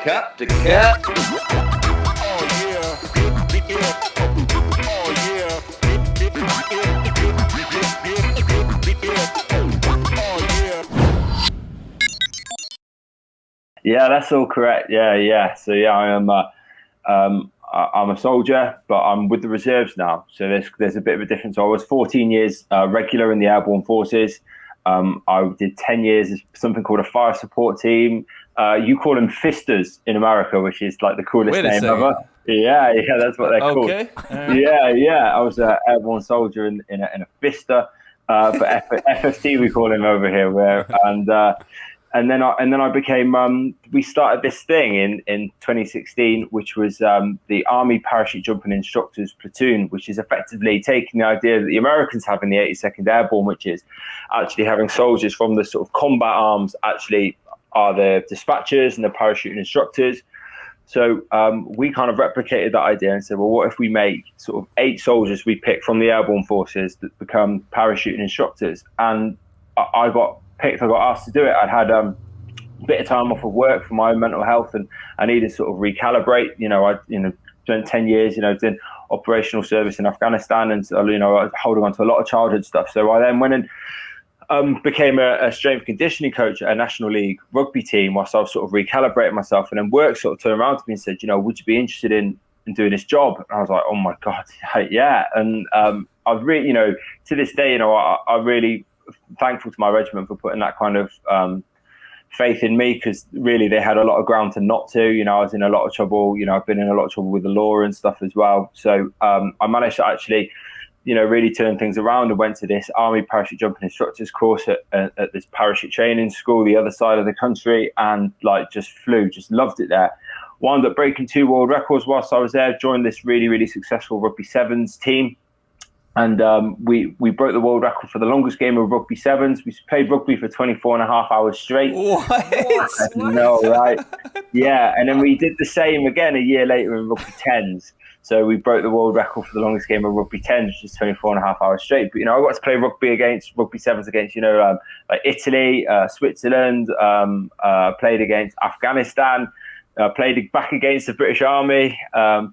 Cap to cap. Yeah, that's all correct. Yeah. So yeah, I'm a soldier, but I'm with the reserves now. So there's a bit of a difference. I was 14 years regular in the Airborne forces. I did 10 years as something called a fire support team. You call them fisters in America, which is like the coolest name ever. Yeah, that's what they're called. Okay. Yeah. I was an airborne soldier in a fister, but FFT we call him over here. And then I became. We started this thing in 2016, which was the Army Parachute Jumping Instructors Platoon, which is effectively taking the idea that the Americans have in the 82nd Airborne, which is actually having soldiers from the sort of combat arms actually are the dispatchers and the parachuting instructors. So we kind of replicated that idea and said, well, what if we make sort of 8 soldiers we pick from the Airborne forces that become parachuting instructors? And I got picked. I got asked to do it. I'd had a bit of time off of work for my own mental health, and I needed to sort of recalibrate. I spent 10 years, doing operational service in Afghanistan, and I was holding on to a lot of childhood stuff. So I then went and became a strength and conditioning coach at a National League rugby team whilst I was sort of recalibrating myself, and then work sort of turned around to me and said, would you be interested in doing this job? And I was like, oh my God, yeah. And I've really, to this day, I'm really thankful to my regiment for putting that kind of faith in me, because really they had a lot of ground to not to. I was in a lot of trouble. I've been in a lot of trouble with the law and stuff as well. So I managed to actually really turn things around and went to this Army Parachute Jumping Instructors course at this parachute training school the other side of the country, and just loved it there. Wound up breaking 2 world records whilst I was there, joined this really, really successful rugby sevens team. And we broke the world record for the longest game of rugby sevens. We played rugby for 24 and a half hours straight. What? No, right? Yeah, and then we did the same again a year later in rugby tens. So we broke the world record for the longest game of rugby tens, which is 24 and a half hours straight. But, I got to play rugby sevens against, like Italy, Switzerland, played against Afghanistan, played back against the British Army,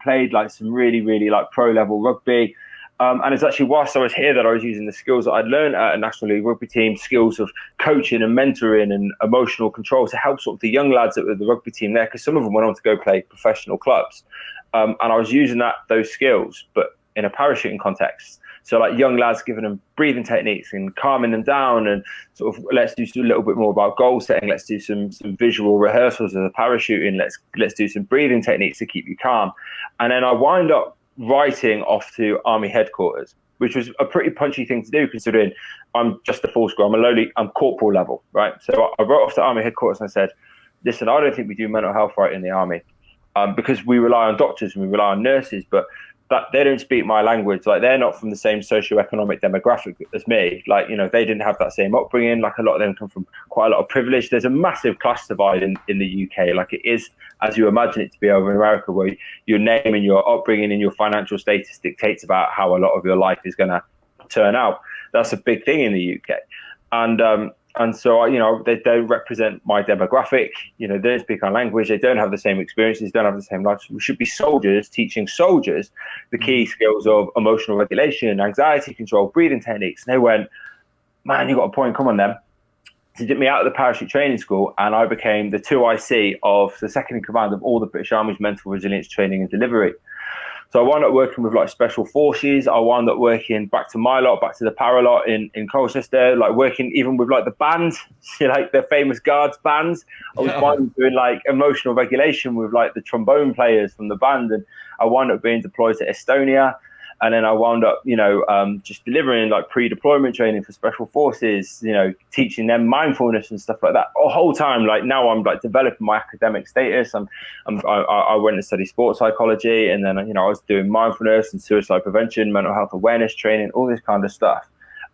played some really, really pro level rugby. And it's actually whilst I was here that I was using the skills that I'd learned at a National League rugby team, skills of coaching and mentoring and emotional control, to help sort of the young lads that were the rugby team there, because some of them went on to go play professional clubs. And I was using those skills, but in a parachuting context. So young lads, giving them breathing techniques and calming them down, and sort of let's do a little bit more about goal setting. Let's do some visual rehearsals of the parachuting. Let's do some breathing techniques to keep you calm. And then I wind up writing off to Army headquarters, which was a pretty punchy thing to do, considering I'm just a full score. I'm corporal level, right? So I wrote off to Army headquarters and I said, listen, I don't think we do mental health right in the Army, because we rely on doctors and we rely on nurses, but they don't speak my language. They're not from the same socioeconomic demographic as me. They didn't have that same upbringing. A lot of them come from quite a lot of privilege. There's a massive class divide in the UK, it is as you imagine it to be over in America, where your name and your upbringing and your financial status dictates about how a lot of your life is going to turn out. That's a big thing in the UK. And so, they don't represent my demographic. They don't speak our language. They don't have the same experiences, don't have the same lives. We should be soldiers teaching soldiers the key skills of emotional regulation, anxiety control, breathing techniques. And they went, man, you got a point. Come on, then. To get me out of the parachute training school, and I became the 2IC of the second in command of all the British Army's mental resilience training and delivery. So I wound up working with special forces. I wound up working back to my lot, back to the para lot in Colchester, working even with the bands, the famous guards bands. I was doing emotional regulation with the trombone players from the band, and I wound up being deployed to Estonia. And then I wound up, just delivering pre-deployment training for special forces, teaching them mindfulness and stuff like that. The whole time, now I'm developing my academic status. I went and studied sports psychology, and then I was doing mindfulness and suicide prevention, mental health awareness training, all this kind of stuff.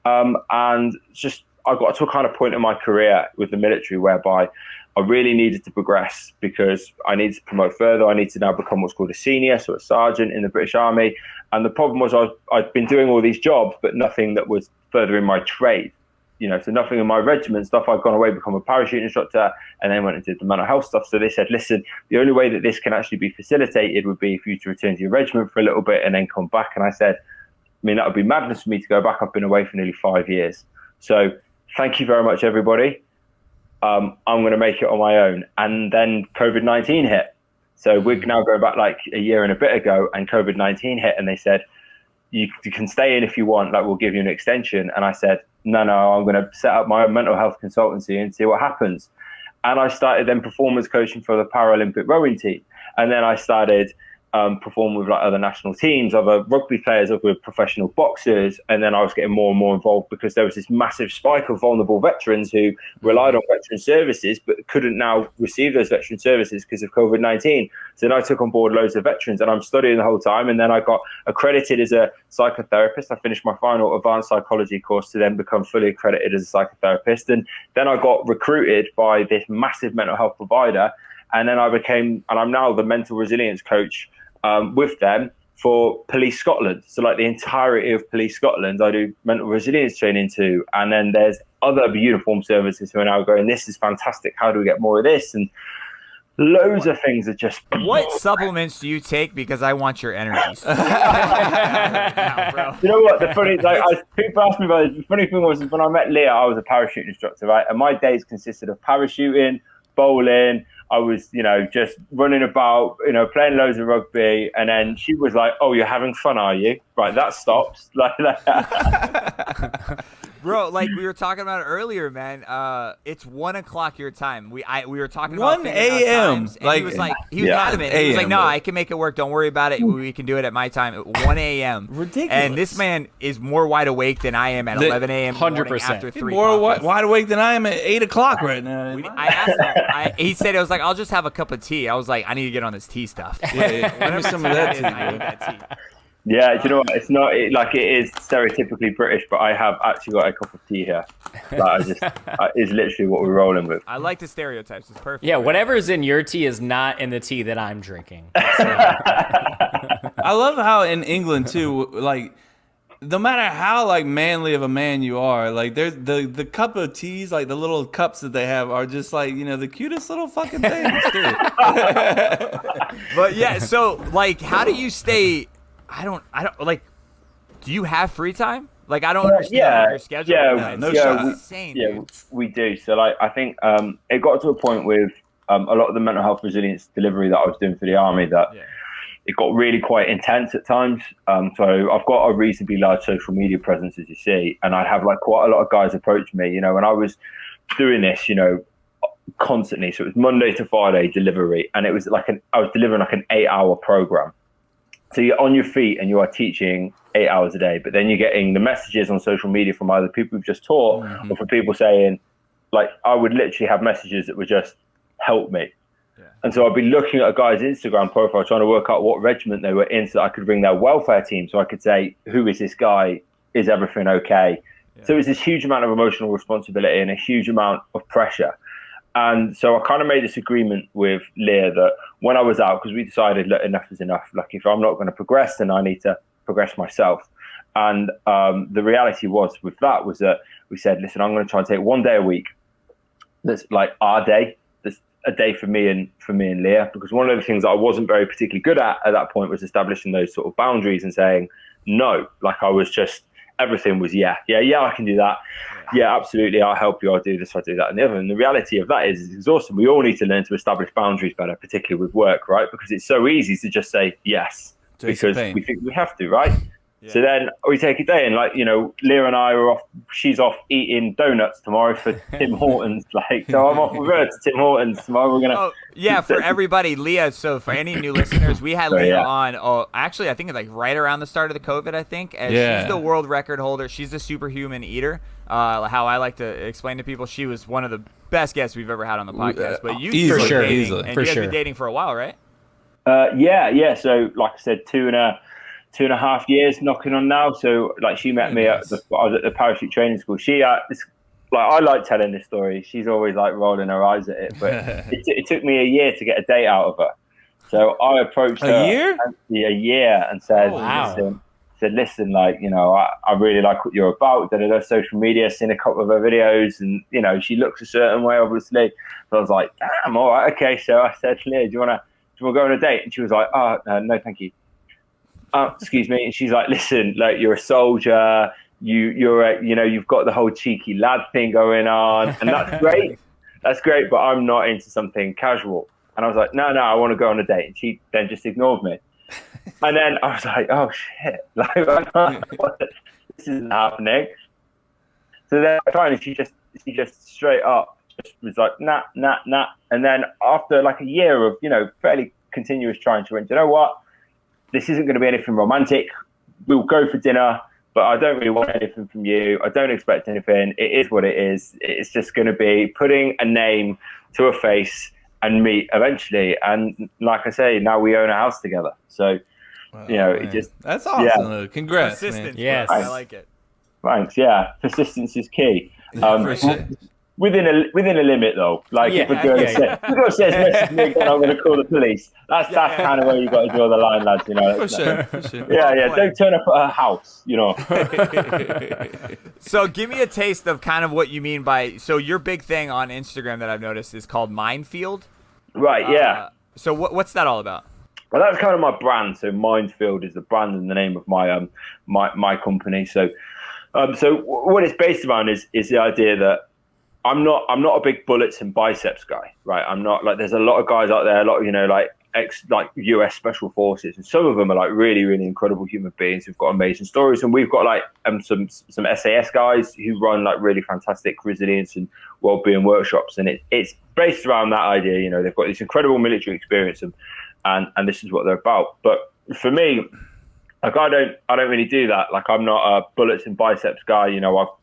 And just I got to a kind of point in my career with the military whereby I really needed to progress, because I needed to promote further. I need to now become what's called a senior, so a sergeant in the British Army. And the problem was I'd been doing all these jobs, but nothing that was furthering my trade. so nothing in my regiment stuff. I'd gone away, become a parachute instructor, and then went and did the mental health stuff. So they said, listen, the only way that this can actually be facilitated would be for you to return to your regiment for a little bit and then come back. And I said, that would be madness for me to go back. I've been away for nearly 5 years. So thank you very much, everybody. I'm going to make it on my own. And then COVID-19 hit. So we're now going back like a year and a bit ago, and COVID-19 hit, and they said, you can stay in if you want, like we'll give you an extension. And I said, no, I'm going to set up my own mental health consultancy and see what happens. And I started then performance coaching for the Paralympic rowing team. And then I started performing with like other national teams, other rugby players, other professional boxers. And then I was getting more and more involved because there was this massive spike of vulnerable veterans who relied on veteran services, but couldn't now receive those veteran services because of COVID-19. So then I took on board loads of veterans, and I'm studying the whole time. And then I got accredited as a psychotherapist. I finished my final advanced psychology course to then become fully accredited as a psychotherapist. And then I got recruited by this massive mental health provider. And then I'm now the mental resilience coach with them for Police Scotland. So like the entirety of Police Scotland, I do mental resilience training to. And then there's other uniformed services who are now going, this is fantastic. How do we get more of this? And loads of things are just... What supplements do you take? Because I want your energy. Bro. You know what? The funny, people ask me about it. The funny thing was when I met Leah, I was a parachute instructor, right? And my days consisted of parachuting, bowling. I was, just running about, playing loads of rugby. And then she was like, oh, you're having fun, are you? Right, that stops. Bro, like we were talking about earlier, man. It's 1 o'clock your time. We were talking about 1 a.m. He was adamant. He was like, no, I can make it work. Don't worry about it. We can do it at my time at 1 a.m. Ridiculous. And this man is more wide awake than I am at 11 a.m. 100%. After 3 more wide awake than I am at 8 o'clock right now. I asked him. He said, it was like, I'll just have a cup of tea. I was like, I need to get on this tea stuff. Yeah, give me some of that tea. I need that tea. Yeah, do you know what? It's not it is stereotypically British, but I have actually got a cup of tea here. It's literally what we're rolling with. I like the stereotypes. It's perfect. Yeah, whatever's in your tea is not in the tea that I'm drinking. So. I love how in England too, like no matter how like manly of a man you are, like there's the cup of teas, like the little cups that they have are just like, the cutest little fucking things too. But yeah, so like how do you stay I don't like. Do you have free time? Like I don't understand your schedule. We do. So like I think it got to a point with a lot of the mental health resilience delivery that I was doing for the army that it got really quite intense at times. So I've got a reasonably large social media presence, as you see, and I'd have like quite a lot of guys approach me. When I was doing this, constantly. So it was Monday to Friday delivery, and it was like I was delivering like an 8-hour program. So you're on your feet and you are teaching 8 hours a day, but then you're getting the messages on social media from either people who've just taught or from people saying, like, I would literally have messages that would just help me. Yeah. And so I'd be looking at a guy's Instagram profile, trying to work out what regiment they were in so that I could ring their welfare team. So I could say, who is this guy? Is everything okay? Yeah. So it was this huge amount of emotional responsibility and a huge amount of pressure. And so I kind of made this agreement with Leah that when I was out, because we decided, look, enough is enough. Like, if I'm not going to progress, then I need to progress myself. And the reality was that we said, listen, I'm going to try and take 1 day a week. That's like our day. That's a day for me and Leah. Because one of the things that I wasn't very particularly good at that point was establishing those sort of boundaries and saying no. Like I was just, everything was yeah, I can do that. Yeah, absolutely. I'll help you. I'll do this. I'll do that. And the other. And the reality of that is it's exhausting. We all need to learn to establish boundaries better, particularly with work, right? Because it's so easy to just say yes because we think we have to, right? Yeah. So then we take a day and Leah and I are off. She's off eating donuts tomorrow for Tim Hortons. So I'm off with her to Tim Hortons tomorrow. We're gonna. Oh yeah, for everybody, Leah. So for any new listeners, we had Leah on. Oh, actually, I think it's like right around the start of the COVID. I think she's the world record holder. She's the superhuman eater. How I like to explain to people, she was one of the best guests we've ever had on the podcast. But you easily, you guys been dating for a while, right? Yeah. So like I said, 2.5 years knocking on now. So like she met me I was at the parachute training school. She I like telling this story. She's always like rolling her eyes at it, but it took me a year to get a date out of her. So I approached her a year and said, listen, said, listen, like, you know, I really like what you're about. Da-da-da, social media, seen a couple of her videos, and, you know, she looks a certain way, obviously. So I was like, damn, all right, okay. So I said, Leah, do you want to go on a date? And she was like, oh, no, thank you. Excuse me. And she's like, listen, like, you're a soldier. You've got the whole cheeky lad thing going on, and that's great. That's great, but I'm not into something casual. And I was like, no, I want to go on a date. And she then just ignored me. And then I was like, oh shit, like this isn't happening. So then finally she just straight up just was like, nah. And then after like a year of, you know, fairly continuous trying, she went, you know what? This isn't going to be anything romantic. We'll go for dinner, but I don't really want anything from you. I don't expect anything. It is what it is. It's just going to be putting a name to a face and meet eventually. And like I say, now we own a house together. So, you know, it just... That's awesome. Yeah. Congrats, persistence, man. Yes. I like it. Thanks, yeah. Persistence is key. For sure. Within a limit, though. Like, if a girl says, message me again, I'm going to call the police. That's kind of where you got to draw the line, lads, you know. For sure. Yeah, don't turn up at her house, you know. So give me a taste of kind of what you mean by... So your big thing on Instagram that I've noticed is called Minefield. Right, yeah. So what's that all about? Well, that's kind of my brand. So Minefield is the brand and the name of my my company. So what it's based around is the idea that I'm not a big bullets and biceps guy, right? I'm not like, there's a lot of guys out there, a lot of, you know, like US special forces, and some of them are like really, really incredible human beings who've got amazing stories. And we've got like some SAS guys who run like really fantastic resilience and wellbeing workshops. And it's based around that idea, you know, they've got this incredible military experience and this is what they're about. But for me, like, I don't really do that. Like, I'm not a bullets and biceps guy. You know,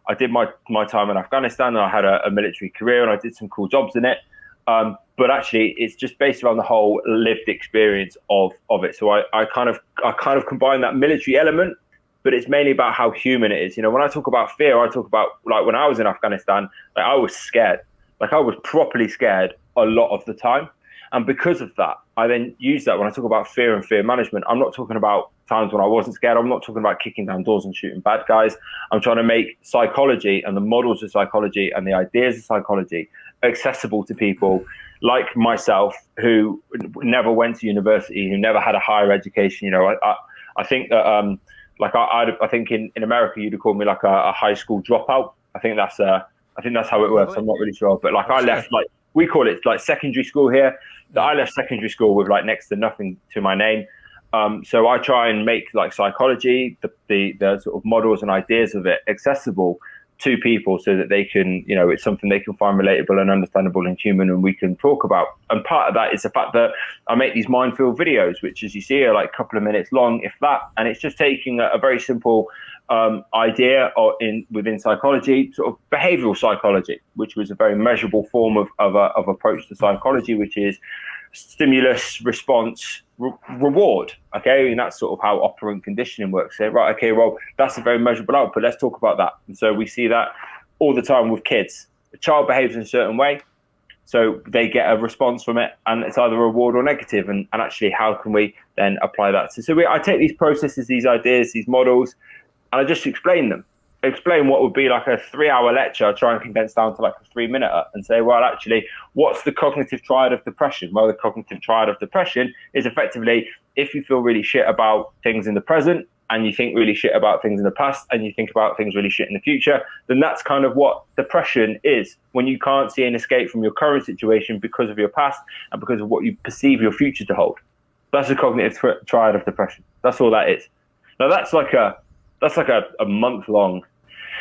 I did my time in Afghanistan, and I had a military career, and I did some cool jobs in it. But actually, it's just based around the whole lived experience of it. So I kind of combine that military element, but it's mainly about how human it is. You know, when I talk about fear, I talk about, like, when I was in Afghanistan, like, I was scared. Like, I was properly scared a lot of the time. And because of that, I then use that when I talk about fear and fear management. I'm not talking about times when I wasn't scared. I'm not talking about kicking down doors and shooting bad guys. I'm trying to make psychology and the models of psychology and the ideas of psychology accessible to people like myself, who never went to university, who never had a higher education. You know, I think that I think in America you'd call me like a high school dropout. I think that's how it works. I'm not really sure, but like, I left, like, we call it like secondary school here. That I left secondary school with like next to nothing to my name. So I try and make like psychology, the sort of models and ideas of it accessible to people so that they can, you know, it's something they can find relatable and understandable and human, and we can talk about. And part of that is the fact that I make these Minefield videos, which, as you see, are like a couple of minutes long, if that. And it's just taking a very simple idea within psychology, sort of behavioral psychology, which was a very measurable form of approach to psychology, which is stimulus, response, reward. Okay, and that's sort of how operant conditioning works. So, right, okay, well, that's a very measurable output. Let's talk about that. And so we see that all the time with kids. A child behaves in a certain way, so they get a response from it, and it's either reward or negative. And actually, how can we then apply that? I take these processes, these ideas, these models, and I just explain them. Explain what would be like a 3-hour lecture, try and condense down to like a 3-minute, and say, well, actually, what's the cognitive triad of depression? Well, the cognitive triad of depression is effectively if you feel really shit about things in the present, and you think really shit about things in the past, and you think about things really shit in the future, then that's kind of what depression is. When you can't see an escape from your current situation because of your past and because of what you perceive your future to hold. That's the cognitive triad of depression. That's all that is. Now, that's like a month-long.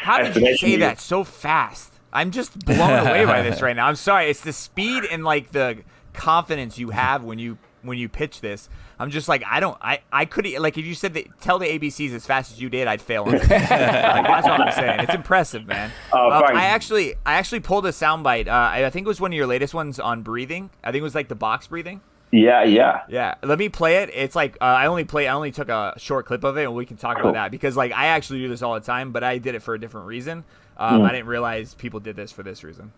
How did you say that so fast? I'm just blown away by this right now. I'm sorry. It's the speed and like the confidence you have when you pitch this. I'm just like, I couldn't, like, if you said tell the ABCs as fast as you did, I'd fail on it. Like, that's what I'm saying. It's impressive, man. I actually pulled a soundbite. I think it was one of your latest ones on breathing. I think it was like the box breathing. Yeah. Let me play it. It's like I only took a short clip of it, and we can talk about that, because like I actually do this all the time, but I did it for a different reason. I didn't realize people did this for this reason.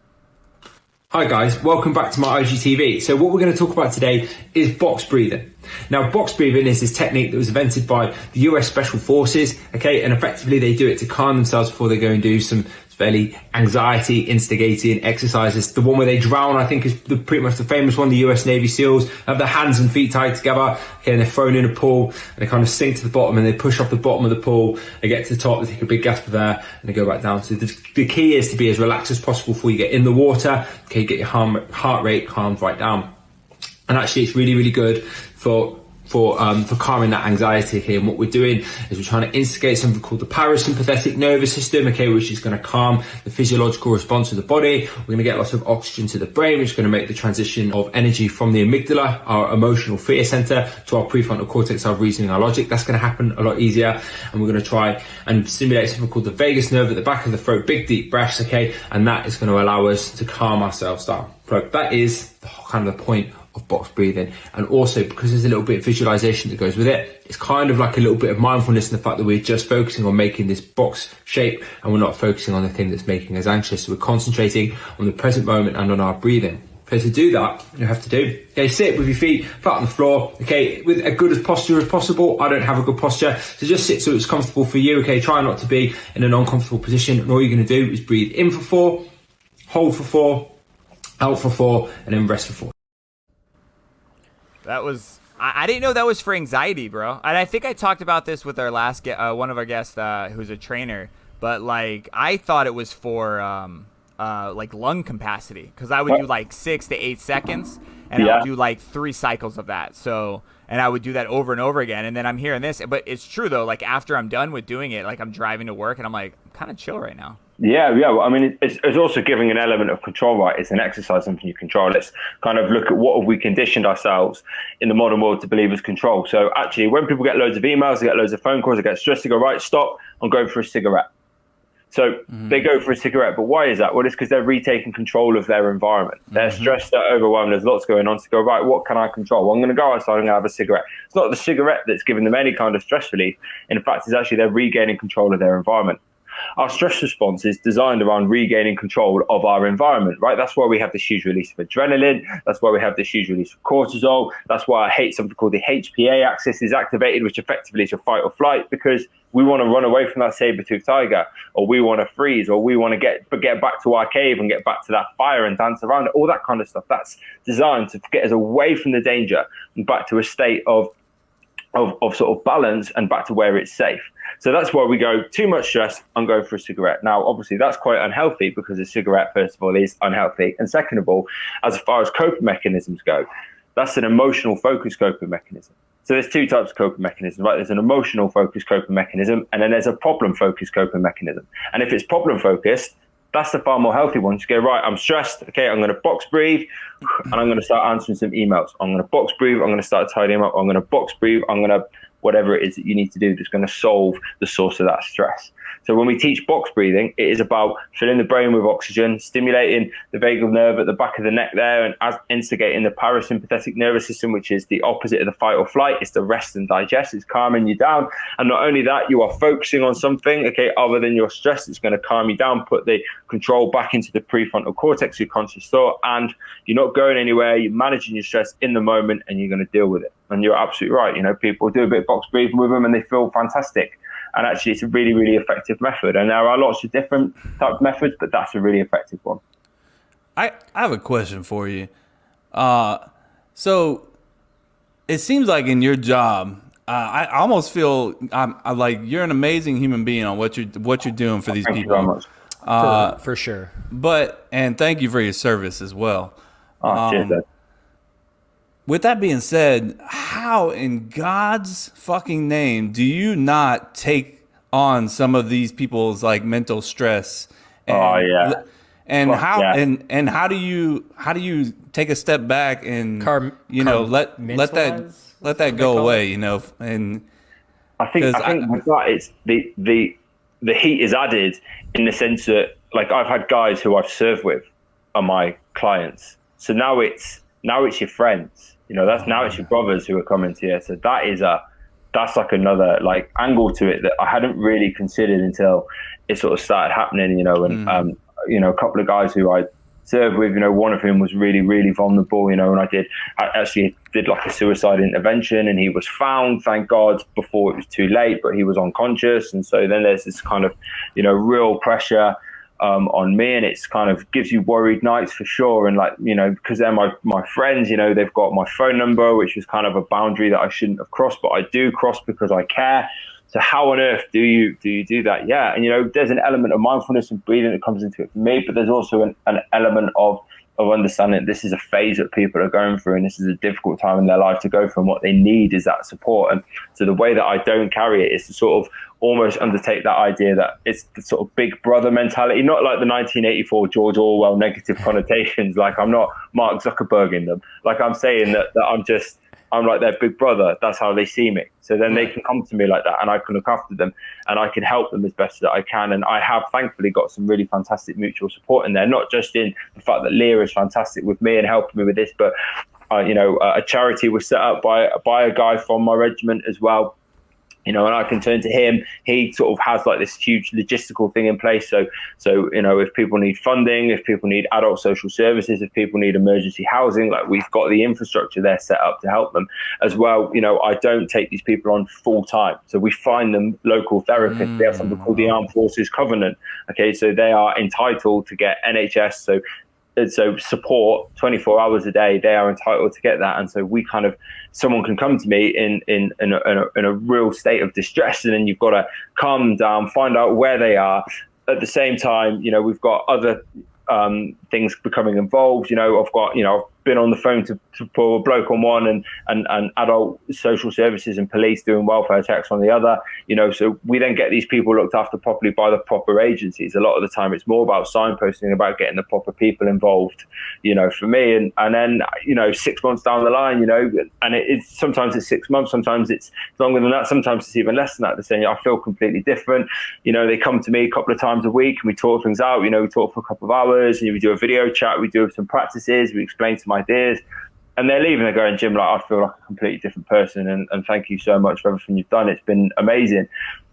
Hi guys, welcome back to my IGTV. So what we're going to talk about today is box breathing. Now, box breathing is this technique that was invented by the US Special Forces, okay, and effectively they do it to calm themselves before they go and do some fairly anxiety instigating exercises. The one where they drown, I think, is pretty much the famous one. The US Navy SEALs have their hands and feet tied together, okay, and they're thrown in a pool, and they kind of sink to the bottom, and they push off the bottom of the pool, they get to the top, they take a big gasp of air, and they go back down. So the key is to be as relaxed as possible before you get in the water, okay, get your heart rate calmed right down. And actually, it's really, really good for calming that anxiety, okay. And what we're doing is we're trying to instigate something called the parasympathetic nervous system, okay, which is going to calm the physiological response of the body. We're going to get lots of oxygen to the brain, which is going to make the transition of energy from the amygdala, our emotional fear center, to our prefrontal cortex, our reasoning, our logic. That's going to happen a lot easier. And we're going to try and stimulate something called the vagus nerve at the back of the throat, big deep breaths, okay, and that is going to allow us to calm ourselves down. So that is kind of the point of box breathing. And also, because there's a little bit of visualization that goes with it, it's kind of like a little bit of mindfulness in the fact that we're just focusing on making this box shape and we're not focusing on the thing that's making us anxious. So we're concentrating on the present moment and on our breathing. Okay, to do that, you have to do, okay, sit with your feet flat on the floor, okay, with a good posture as possible. I don't have a good posture, so just sit so it's comfortable for you, okay. Try not to be in an uncomfortable position, and all you're going to do is breathe in for 4, hold for 4, out for 4, and then rest for 4. That was, I didn't know that was for anxiety, bro. And I think I talked about this with our last one of our guests who's a trainer, but like I thought it was for like lung capacity, because I would do like 6 to 8 seconds, and I would do like 3 cycles of that. So, and I would do that over and over again, and then I'm hearing this. But it's true though, like after I'm done with doing it, like I'm driving to work and I'm like, I'm kind of chill right now. Yeah. Well, I mean, it's also giving an element of control, right? It's an exercise, something you control. Let's kind of look at what have we conditioned ourselves in the modern world to believe is control. So actually, when people get loads of emails, they get loads of phone calls, they get stressed, they go, right, stop, I'm going for a cigarette. So they go for a cigarette, but why is that? Well, it's because they're retaking control of their environment. They're stressed, they're overwhelmed, there's lots going on. To go, right, what can I control? Well, I'm going to go outside, I'm going to have a cigarette. It's not the cigarette that's giving them any kind of stress relief. In fact, it's actually they're regaining control of their environment. Our stress response is designed around regaining control of our environment, right? That's why we have this huge release of adrenaline. That's why we have this huge release of cortisol. That's why something called the HPA axis is activated, which effectively is your fight or flight, because we want to run away from that saber-toothed tiger, or we want to freeze, or we want to get back to our cave and get back to that fire and dance around it, all that kind of stuff. That's designed to get us away from the danger and back to a state of sort of balance and back to where it's safe. So that's why we go, too much stress, I'm going for a cigarette. Now, obviously, that's quite unhealthy, because a cigarette, first of all, is unhealthy. And second of all, as far as coping mechanisms go, that's an emotional focus coping mechanism. So there's 2 types of coping mechanisms, right? There's an emotional focused coping mechanism, and then there's a problem focused coping mechanism. And if it's problem focused, that's the far more healthy one. Just go, right, I'm stressed. Okay, I'm going to box breathe, and I'm going to start answering some emails. I'm going to box breathe. I'm going to start tidying up. I'm going to box breathe. I'm going to, whatever it is that you need to do that's going to solve the source of that stress. So when we teach box breathing, it is about filling the brain with oxygen, stimulating the vagal nerve at the back of the neck there, and instigating the parasympathetic nervous system, which is the opposite of the fight or flight. It's the rest and digest. It's calming you down. And not only that, you are focusing on something, okay, other than your stress. It's going to calm you down, put the control back into the prefrontal cortex, your conscious thought, and you're not going anywhere. You're managing your stress in the moment, and you're going to deal with it. And you're absolutely right. You know, people do a bit of box breathing with them and they feel fantastic. And actually, it's a really, really effective method. And there are lots of different types of methods, but that's a really effective one. I have a question for you. So it seems like in your job, I almost feel I like you're an amazing human being on what you're doing for these Thank people. you very much. For sure. And thank you for your service as well. Cheers, Dad. With that being said, how in God's fucking name do you not take on some of these people's like mental stress? And, And how do you take a step back and let that go away? And I think with that it's the heat is added in the sense that, like, I've had guys who I've served with are my clients, so now it's your friends. It's your brothers who are coming to you. So that's like another like angle to it that I hadn't really considered until it sort of started happening. And a couple of guys who I served with, one of whom was really, really vulnerable, and I actually did like a suicide intervention, and he was found, thank God, before it was too late, but he was unconscious. And so then there's this kind of, real pressure on me, and it's kind of gives you worried nights for sure. And like, because they're my friends, they've got my phone number, which is kind of a boundary that I shouldn't have crossed, but I do cross because I care. So how on earth do you do that? Yeah. And, there's an element of mindfulness and breathing that comes into it for me, but there's also an element of understanding that this is a phase that people are going through, and this is a difficult time in their life to go through, and what they need is that support. And so the way that I don't carry it is to sort of almost undertake that idea that it's the sort of big brother mentality, not like the 1984 George Orwell negative connotations. Like, I'm not Mark Zuckerberg in them. Like, I'm saying that I'm like their big brother. That's how they see me. So then they can come to me like that, and I can look after them, and I can help them as best that I can. And I have thankfully got some really fantastic mutual support in there, not just in the fact that Leah is fantastic with me and helping me with this, but a charity was set up by a guy from my regiment as well. And I can turn to him. He sort of has like this huge logistical thing in place. So if people need funding, if people need adult social services, if people need emergency housing, like, we've got the infrastructure there set up to help them as well. I don't take these people on full time. So we find them local therapists. They have something called the Armed Forces Covenant. Okay, so they are entitled to get NHS. So support 24 hours a day, they are entitled to get that. And so someone can come to me in a real state of distress, and then you've got to calm down, find out where they are. At the same time, we've got other things becoming involved. I've been on the phone to pull a bloke on one, and adult social services and police doing welfare checks on the other. So we then get these people looked after properly by the proper agencies. A lot of the time it's more about signposting, about getting the proper people involved, for me. And then 6 months down the line, and it's sometimes it's 6 months, sometimes it's longer than that, sometimes it's even less than that. They're saying, I feel completely different. They come to me a couple of times a week, and we talk things out. We talk for a couple of hours, and we do a video chat, we do some practices, we explain some ideas, and they're leaving. They're going, Jim, like, I feel like a completely different person, and thank you so much for everything you've done. It's been amazing.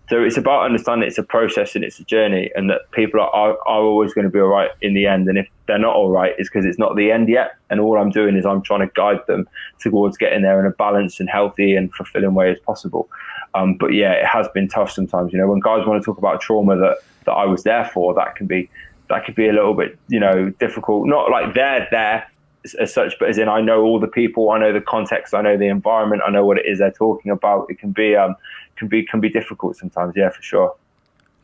So it's about understanding it's a process and it's a journey, and that people are always going to be all right in the end. And if they're not all right, it's because it's not the end yet. And all I'm doing is I'm trying to guide them towards getting there in a balanced and healthy and fulfilling way as possible. But yeah, it has been tough sometimes. When guys want to talk about trauma that I was there for, that could be a little bit, difficult. Not like they're there as such, but as in I know all the people, I know the context, I know the environment, I know what it is they're talking about. It can be difficult sometimes, yeah, for sure.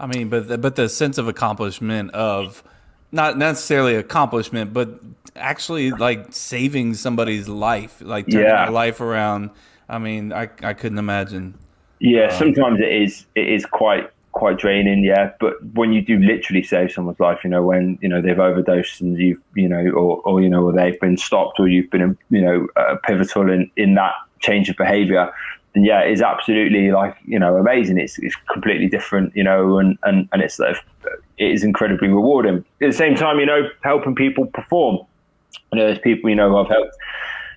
I mean, but the sense of accomplishment of not necessarily accomplishment, but actually like saving somebody's life, like turning their life around. I mean, I couldn't imagine. Yeah, sometimes it is quite draining, yeah. But when you do literally save someone's life, when they've overdosed and you've or they've been stopped, or you've been pivotal in that change of behaviour, then yeah, it's absolutely amazing. It's completely different, and it's it is incredibly rewarding. At the same time, helping people perform. There's people who I've helped.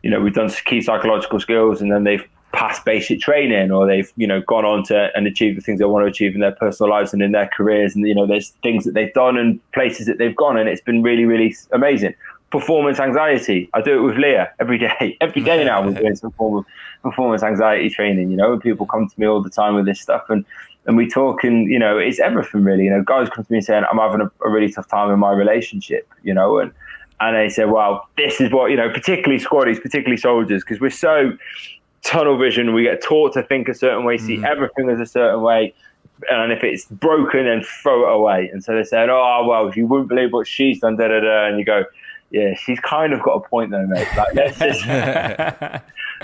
We've done key psychological skills, and then they've passed basic training, or they've gone on to and achieved the things they want to achieve in their personal lives and in their careers. And there's things that they've done and places that they've gone, and it's been really, really amazing. Performance anxiety, I do it with Leah every day now. We're doing some form of performance anxiety training, and people come to me all the time with this stuff, and we talk, and it's everything really. Guys come to me saying, I'm having a really tough time in my relationship, and they say, well, this is what, particularly squaddies, particularly soldiers, because we're so tunnel vision, we get taught to think a certain way, see everything as a certain way, and if it's broken, then throw it away. And so they said, oh, well, you wouldn't believe what she's done, da da da. And you go, yeah, she's kind of got a point though, mate. Like, let's just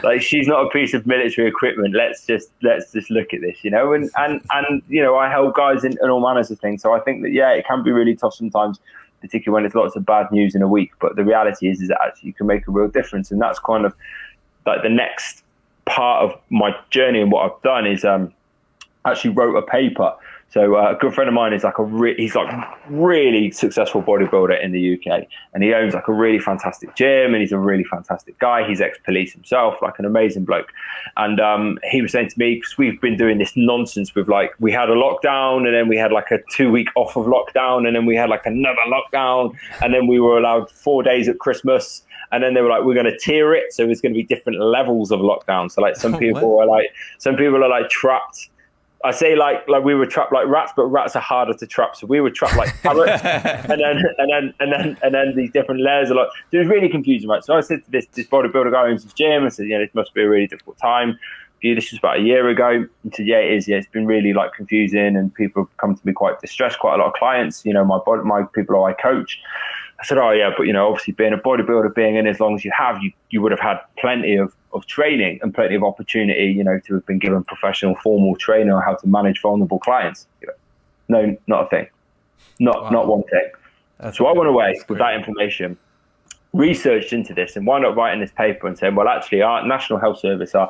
like, she's not a piece of military equipment. Let's just look at this, and I help guys in all manners of things. So I think that, yeah, it can be really tough sometimes, particularly when there's lots of bad news in a week. But the reality is that actually you can make a real difference, and that's kind of like the next part of my journey. And what I've done is actually wrote a paper. So a good friend of mine is like he's like really successful bodybuilder in the UK, and he owns like a really fantastic gym, and he's a really fantastic guy. He's ex-police himself, like an amazing bloke. And he was saying to me, because we've been doing this nonsense with like, we had a lockdown, and then we had like a 2-week off of lockdown, and then we had like another lockdown, and then we were allowed 4 days at Christmas. And then they were like, we're going to tier it, so there's going to be different levels of lockdown. So like some people are like trapped. I say like we were trapped like rats, but rats are harder to trap. So we were trapped like parrots, and then these different layers are like. So it was really confusing, right? So I said to this bodybuilder guy who owns his gym, I said, this must be a really difficult time. This was about a year ago. He said, yeah, it is. Yeah, it's been really like confusing, and people have come to me quite distressed. Quite a lot of clients, my people who I coach. I said, oh yeah, but obviously being a bodybuilder, being in as long as you have, you would have had plenty of training and plenty of opportunity, to have been given professional formal training on how to manage vulnerable clients. No, not a thing. Not one thing. So I went away with that information, researched into this, and wound up writing this paper and saying, well, actually, our National Health Service are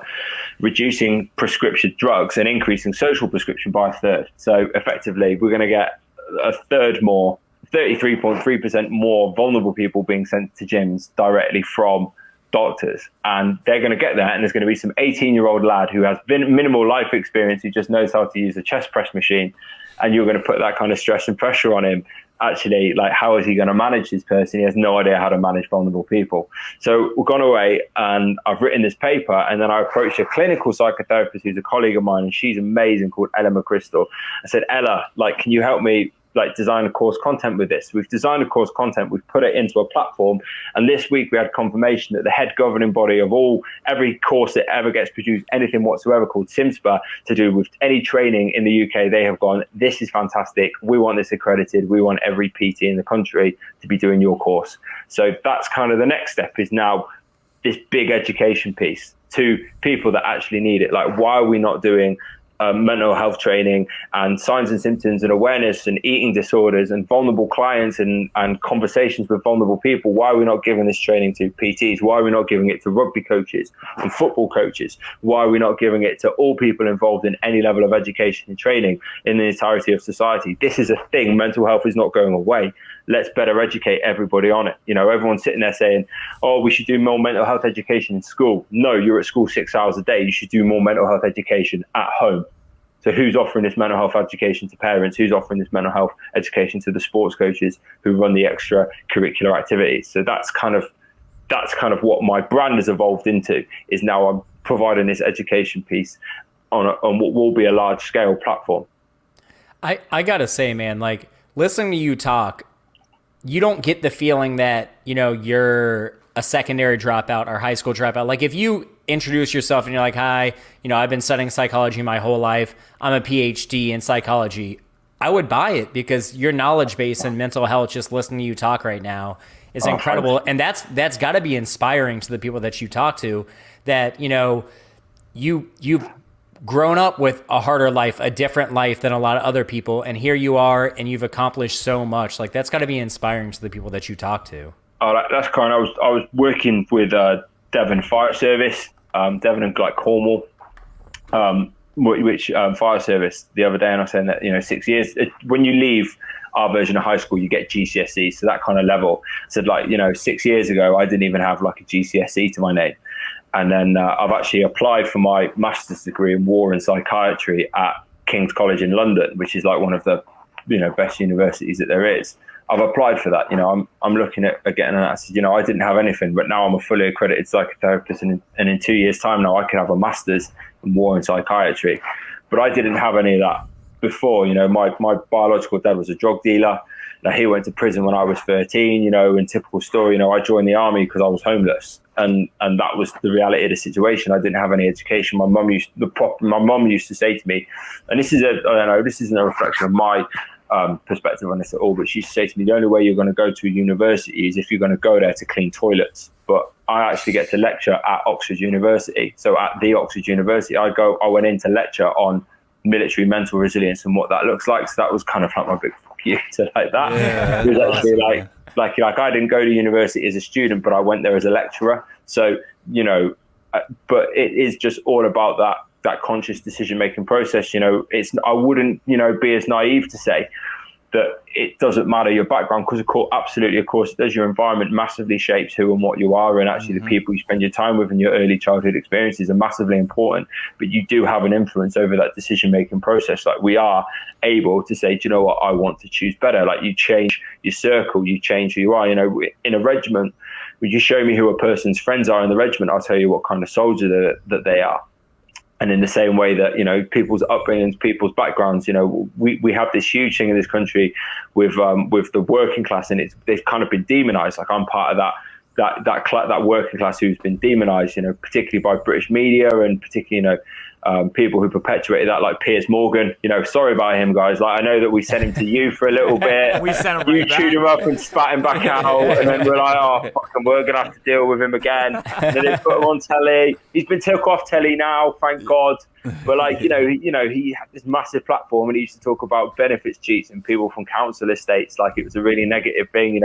reducing prescription drugs and increasing social prescription by a third. So effectively, we're going to get a third more, 33.3% more vulnerable people being sent to gyms directly from doctors, and they're going to get that, and there's going to be some 18-year-old lad who has minimal life experience, who just knows how to use a chest press machine, and you're going to put that kind of stress and pressure on him. Actually, like, how is he going to manage this person? He has no idea how to manage vulnerable people. So we've gone away, and I've written this paper, and then I approached a clinical psychotherapist who's a colleague of mine, and she's amazing, called Ella McChrystal. I said, Ella, like, can you help me design a course content with this? We've designed a course content, we've put it into a platform, and this week we had confirmation that the head governing body of every course that ever gets produced, anything whatsoever, called SIMSPA, to do with any training in the UK, they have gone, this is fantastic, we want this accredited, we want every PT in the country to be doing your course. So that's kind of the next step, is now this big education piece to people that actually need it. Like, why are we not doing mental health training and signs and symptoms and awareness and eating disorders and vulnerable clients and conversations with vulnerable people? Why are we not giving this training to PTs? Why are we not giving it to rugby coaches and football coaches? Why are we not giving it to all people involved in any level of education and training in the entirety of society? This is a thing. Mental health is not going away. Let's better educate everybody on it. Everyone's sitting there saying, oh, we should do more mental health education in school. No, you're at school 6 hours a day. You should do more mental health education at home. So who's offering this mental health education to parents? Who's offering this mental health education to the sports coaches who run the extra curricular activities? So that's kind of what my brand has evolved into, is now I'm providing this education piece on what will be a large scale platform. I gotta say, man, like, listening to you talk, you don't get the feeling that, you're a secondary dropout or high school dropout. Like, if you introduce yourself and you're like, hi, I've been studying psychology my whole life, I'm a PhD in psychology, I would buy it, because your knowledge base in mental health, just listening to you talk right now, is incredible. And that's got to be inspiring to the people that you talk to, that, you've grown up with a harder life, a different life than a lot of other people, and here you are, and you've accomplished so much. Like, that's got to be inspiring to the people that you talk to. Oh, that's kind of, I was working with Devon Fire Service, Devon and like Cornwall, which fire service the other day, and I was saying that 6 years, when you leave our version of high school, you get GCSE, so that kind of level. So 6 years ago, I didn't even have like a GCSE to my name. And then I've actually applied for my master's degree in war and psychiatry at King's College in London, which is like one of the best universities that there is. I've applied for that. I'm looking at getting that. I said, I didn't have anything, but now I'm a fully accredited psychotherapist, and in 2 years' time now I can have a master's in war and psychiatry. But I didn't have any of that before. My biological dad was a drug dealer. Now, he went to prison when I was 13. In typical story, I joined the army because I was homeless. And that was the reality of the situation. I didn't have any education. My mum used to say to me, and this isn't a reflection of my perspective on this at all, but she used to say to me, the only way you're going to go to a university is if you're going to go there to clean toilets. But I actually get to lecture at Oxford University. So at the Oxford University, I went in to lecture on military mental resilience and what that looks like. So that was kind of like my big fuck you to like that. Yeah, it was actually awesome, like I didn't go to university as a student, but I went there as a lecturer. So, but it is just all about that conscious decision making process. I wouldn't be as naive to say that it doesn't matter your background, because of course it does. Your environment massively shapes who and what you are, and actually the people you spend your time with and your early childhood experiences are massively important. But you do have an influence over that decision making process. Like, we are able to say, do you know what, I want to choose better. Like, you change your circle, you change who you are. In a regiment, would you show me who a person's friends are in the regiment, I'll tell you what kind of soldier that they are. And in the same way that, people's upbringings, people's backgrounds, we have this huge thing in this country with the working class, and they've kind of been demonized. Like, I'm part of that working class who's been demonized, particularly by British media, and particularly, people who perpetuated that, like Piers Morgan. Sorry about him, guys. Like, I know that we sent him to you for a little bit. We sent him you chewed him up and spat him back out, and then we're like, oh, fucking, we're gonna have to deal with him again. And then they put him on telly. He's been took off telly now, thank God. But like, he had this massive platform, and he used to talk about benefits cheats and people from council estates like it was a really negative thing.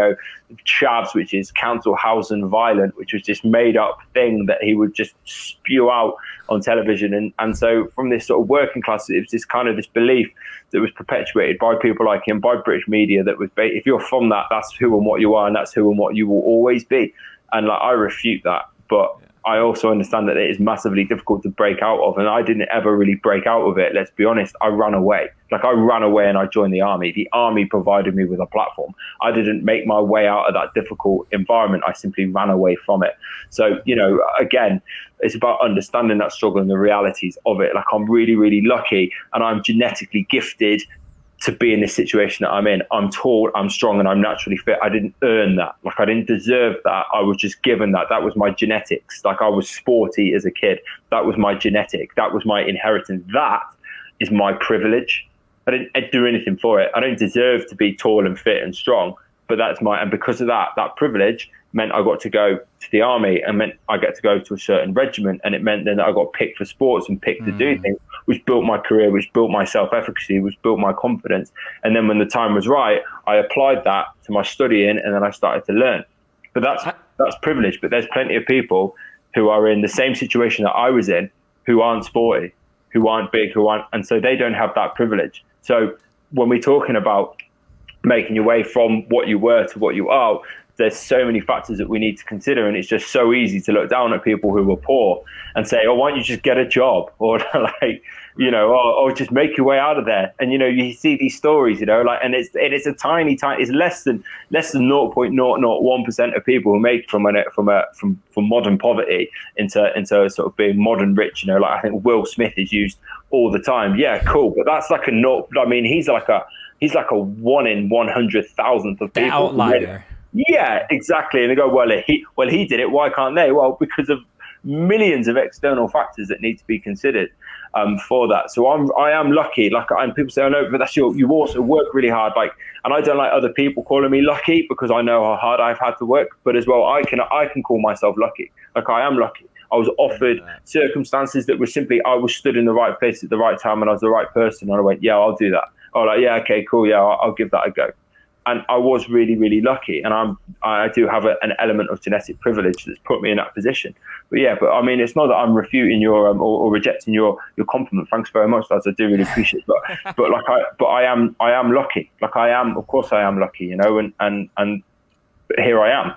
Chavs, which is council housing violent, which was this made up thing that he would just spew out on television. And so from this sort of working class, it was this kind of this belief that was perpetuated by people like him, by British media, that was, if you're from that, that's who and what you are, and that's who and what you will always be. And like, I refute that, but I also understand that it is massively difficult to break out of, and I didn't ever really break out of it. Let's be honest, I ran away. Like, I ran away and I joined the army. The army provided me with a platform. I didn't make my way out of that difficult environment. I simply ran away from it. So, again, it's about understanding that struggle and the realities of it. Like, I'm really, really lucky, and I'm genetically gifted to be in this situation that I'm in. I'm tall, I'm strong, and I'm naturally fit. I didn't earn that. Like, I didn't deserve that. I was just given that. That was my genetics. Like, I was sporty as a kid. That was my genetic. That was my inheritance. That is my privilege. I didn't do anything for it. I don't deserve to be tall and fit and strong, but and because of that privilege meant I got to go to the army, and meant I get to go to a certain regiment, and it meant then that I got picked for sports and picked to do things, which built my career, which built my self-efficacy, which built my confidence. And then when the time was right, I applied that to my studying, and then I started to learn. But that's privilege. But there's plenty of people who are in the same situation that I was in, who aren't sporty, who aren't big, and so they don't have that privilege. So when we're talking about making your way from what you were to what you are, there's so many factors that we need to consider, and it's just so easy to look down at people who are poor and say, oh, why don't you just get a job, or like, or just make your way out of there. And you see these stories, and it's a tiny, it's less than 0.001% of people who make from modern poverty into sort of being modern rich. Like, I think Will Smith is used all the time. Yeah, cool, but that's like he's like a 1 in 100,000th of people. The outlier. Yeah, exactly. And they go, well, he did it. Why can't they? Well, because of millions of external factors that need to be considered for that. So I am lucky. Like, and people say, oh no, but that's you also work really hard. Like, and I don't like other people calling me lucky, because I know how hard I've had to work. But as well, I can call myself lucky. Like, I am lucky. I was offered circumstances that were simply, I was stood in the right place at the right time, and I was the right person. And I went, yeah, I'll do that. Oh, like, yeah, okay, cool. Yeah, I'll give that a go. And I was really, really lucky, and I do have an element of genetic privilege that's put me in that position. But yeah, I mean, it's not that I'm refuting your or rejecting your compliment. Thanks very much, lads. I do really appreciate it. But I am lucky. Like, of course I am lucky, and here I am.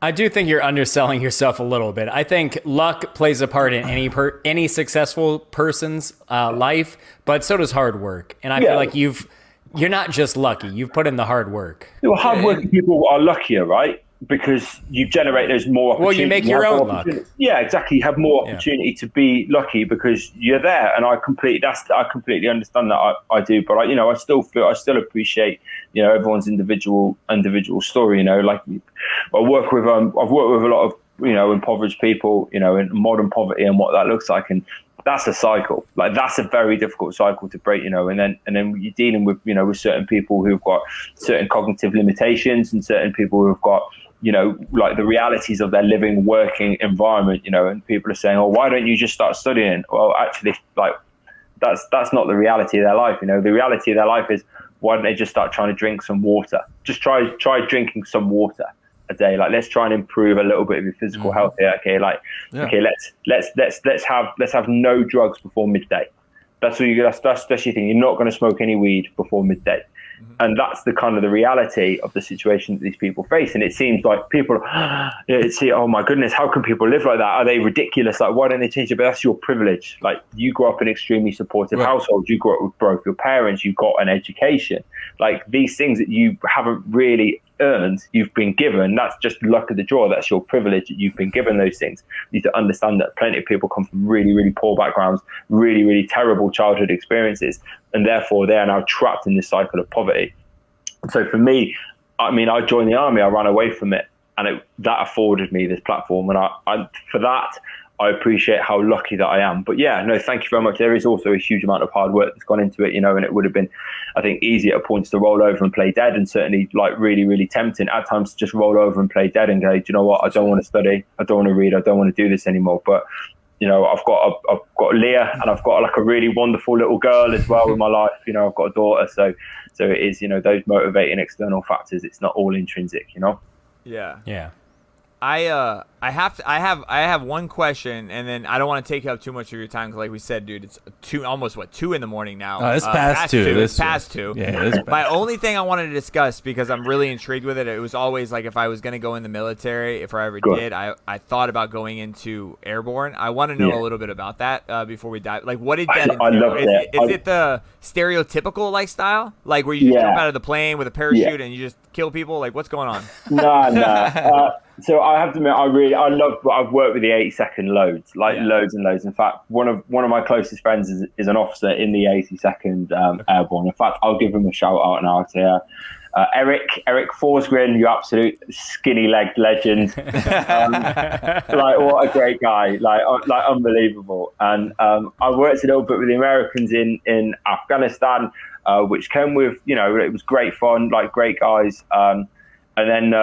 I do think you're underselling yourself a little bit. I think luck plays a part in any successful person's life, but so does hard work. And I feel like you're not just lucky. You've put in the hard work. Well, hardworking people are luckier, right? Because you generate those more opportunities. Well, you make your own luck. Yeah, exactly. You have more opportunity to be lucky because you're there. And I completely understand that. I do. But I still appreciate, everyone's individual story. Like, I've worked with a lot of, impoverished people, in modern poverty and what that looks like. And that's a cycle. Like, that's a very difficult cycle to break, and then you're dealing with, with certain people who've got certain cognitive limitations, and certain people who've got, like the realities of their living, working environment, and people are saying, oh, why don't you just start studying? Well, actually, like, that's not the reality of their life. The reality of their life is, why don't they just start trying to drink some water? Just try drinking some water a a day. Like, let's try and improve a little bit of your physical health here. Okay, like, okay, let's have no drugs before midday. That's what that's your thing. You're not going to smoke any weed before midday. And that's the kind of the reality of the situation that these people face. And it seems like people see, oh my goodness, how can people live like that? Are they ridiculous? Like, why don't they change it? But that's your privilege. Like, you grew up in an extremely supportive household. You grew up with both your parents. You got an education. Like, these things that you haven't really earned, you've been given. That's just luck of the draw. That's your privilege that you've been given those things. You need to understand that plenty of people come from really, really poor backgrounds, really, really terrible childhood experiences, and therefore they are now trapped in this cycle of poverty. So for me, I mean, I joined the army, I ran away from it, and that afforded me this platform. And I for that, I appreciate how lucky that I am. But yeah, no, thank you very much. There is also a huge amount of hard work that's gone into it, and it would have been, I think, easy at points to roll over and play dead, and certainly like really, really tempting at times to just roll over and play dead and go, do you know what? I don't want to study. I don't want to read. I don't want to do this anymore. But I've got Leah, and I've got like a really wonderful little girl as well in my life. I've got a daughter, so it is, those motivating external factors. It's not all intrinsic, Yeah. I have one question, and then I don't want to take up too much of your time because, like we said, dude, it's 2 in the morning now. It's past 2. It's past 2. Yeah, it is past. My only thing I wanted to discuss, because I'm really intrigued with it, it was always like if I was going to go in the military, if I ever did, I thought about going into Airborne. I want to know a little bit about that before we dive. Like, what did that entail? Is it the stereotypical lifestyle, like where you just jump out of the plane with a parachute and you just kill people? Like, what's going on? No. So I have to admit, I've worked with the 82nd loads and loads. In fact, one of my closest friends is an officer in the 82nd Airborne. In fact, I'll give him a shout out now to Eric Forsgren, you absolute skinny legged legend. Like, what a great guy, like unbelievable. And I worked a little bit with the Americans in Afghanistan, which came with, it was great fun, like great guys. And then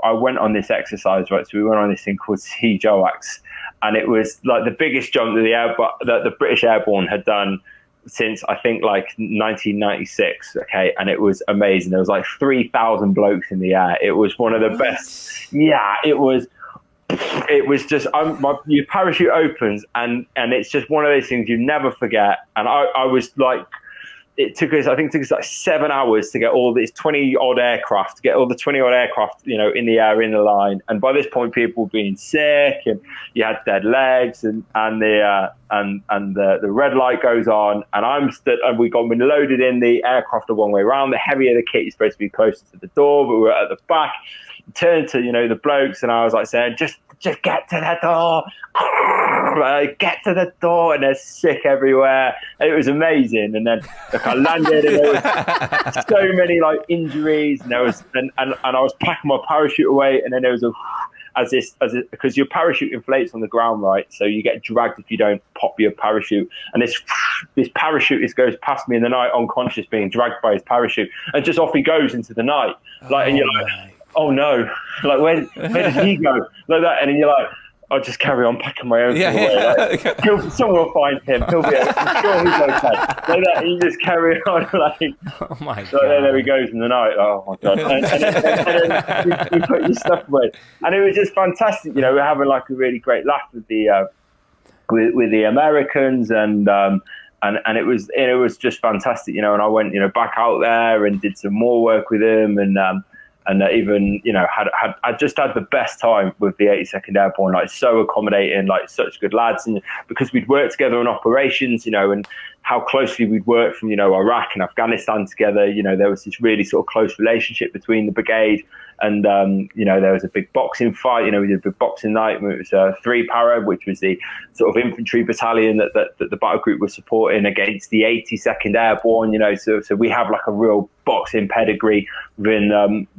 I went on this exercise, right? So we went on this thing called Siege OAX, and it was like the biggest jump that the British Airborne had done since, I think, like 1996. Okay, and it was amazing. There was like 3,000 blokes in the air. It was one of the best. Yeah, it was just your parachute opens, and it's just one of those things you never forget. And I was like, it took us like 7 hours to get all these 20 odd aircraft, in the air, in the line. And by this point, people were being sick, and you had dead legs, and the red light goes on, and I'm stood, and we've been loaded in the aircraft the one way around. The heavier the kit, you're supposed to be closer to the door, but we were at the back. Turned to the blokes, and I was like saying, just get to the door. Get to the door, and they're sick everywhere. It was amazing. And then I landed, and there was so many like injuries, and and I was packing my parachute away, and then there was because your parachute inflates on the ground, right? So you get dragged if you don't pop your parachute, and this parachutist goes past me in the night, unconscious, being dragged by his parachute, and just off he goes into the night, and you're like, oh no, like where did he go, like that, and then you're like, I'll just carry on packing my own thing away. Like, someone will find him. He'll be. I'm sure he's okay. Like that, and you just carry on. Like, oh my god. So there he goes in the night. Oh my god. And then you put your stuff away, and it was just fantastic. We're having like a really great laugh with the Americans, and it was just fantastic. And I went back out there and did some more work with them, and even I just had the best time with the 82nd Airborne, like so accommodating, like such good lads, and because we'd worked together on operations, and how closely we'd worked from Iraq and Afghanistan together. There was this really sort of close relationship between the brigade, and there was a big boxing fight. We did a big boxing night. It was 3 Para, which was the sort of infantry battalion that the battle group was supporting against the 82nd Airborne. So we have like a real boxing pedigree within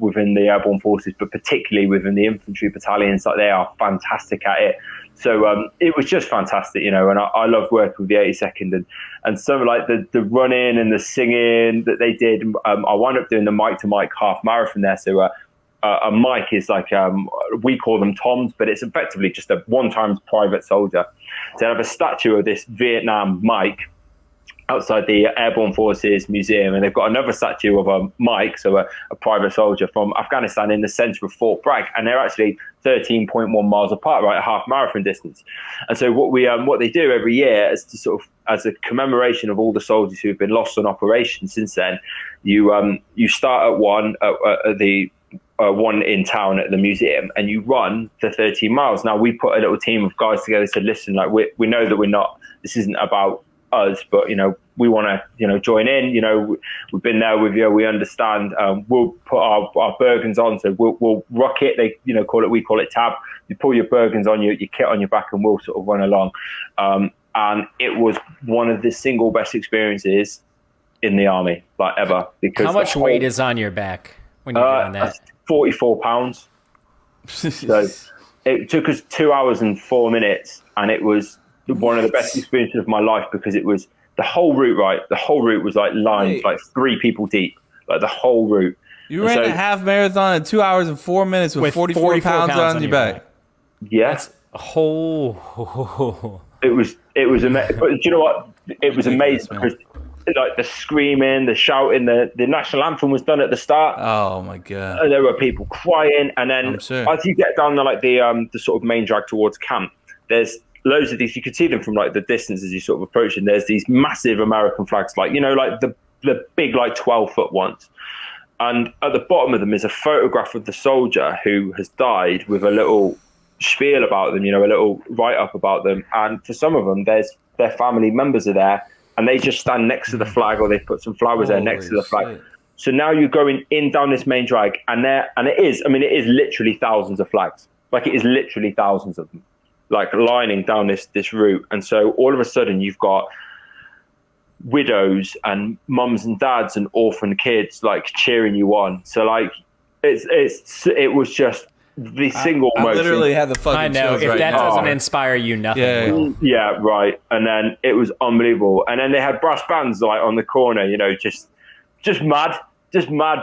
the airborne forces, but particularly within the infantry battalions. Like, they are fantastic at it. So it was just fantastic, and I love working with the 82nd, and some like the running and the singing that they did. I wound up doing the mic to mic half marathon there. So a mic is like, we call them toms, but it's effectively just a one-time private soldier. So I have a statue of this Vietnam mic outside the Airborne Forces Museum, and they've got another statue of a Mike, so a private soldier from Afghanistan, in the centre of Fort Bragg, and they're actually 13.1 miles apart, right, a half marathon distance. And so what they do every year is to sort of, as a commemoration of all the soldiers who have been lost on operation since then, you start at one in town at the museum, and you run the 13 miles. Now we put a little team of guys together, said, listen, like we know that this isn't about us, but we want to join in. We've been there with you, we understand. We'll put our Bergens on, so we'll rock it. We call it tab. You pull your Bergens on, your kit on your back, and we'll sort of run along. And it was one of the single best experiences in the army, like ever. Because how much weight is on your back when you're doing that? 44 pounds. So it took us 2 hours and 4 minutes, and it was one of the best experiences of my life, because it was the whole route, right? The whole route was like lined, like 3 people deep, like the whole route. You ran a half marathon in 2 hours and 4 minutes with 44 pounds on your back. Yes. It was amazing. But do you know what? It was amazing because like the screaming, the shouting, the national anthem was done at the start. Oh my god! And there were people crying, and then as you get down the sort of main drag towards camp, there's loads of these. You could see them from like the distance as you sort of approach, and there's these massive American flags, like like the big like 12-foot ones. And at the bottom of them is a photograph of the soldier who has died, with a little spiel about them, a little write-up about them. And for some of them, their family members are there, and they just stand next to the flag, or they put some flowers there next to the flag. Shit. So now you're going in down this main drag, and it is literally thousands of flags. Like, it is literally thousands of them, like lining down this route. And so all of a sudden you've got widows and mums and dads and orphan kids like cheering you on. So like it was just the single most. I literally had the fucking. I know, if that doesn't inspire you, nothing will. Yeah, right. And then it was unbelievable. And then they had brass bands like on the corner, just mad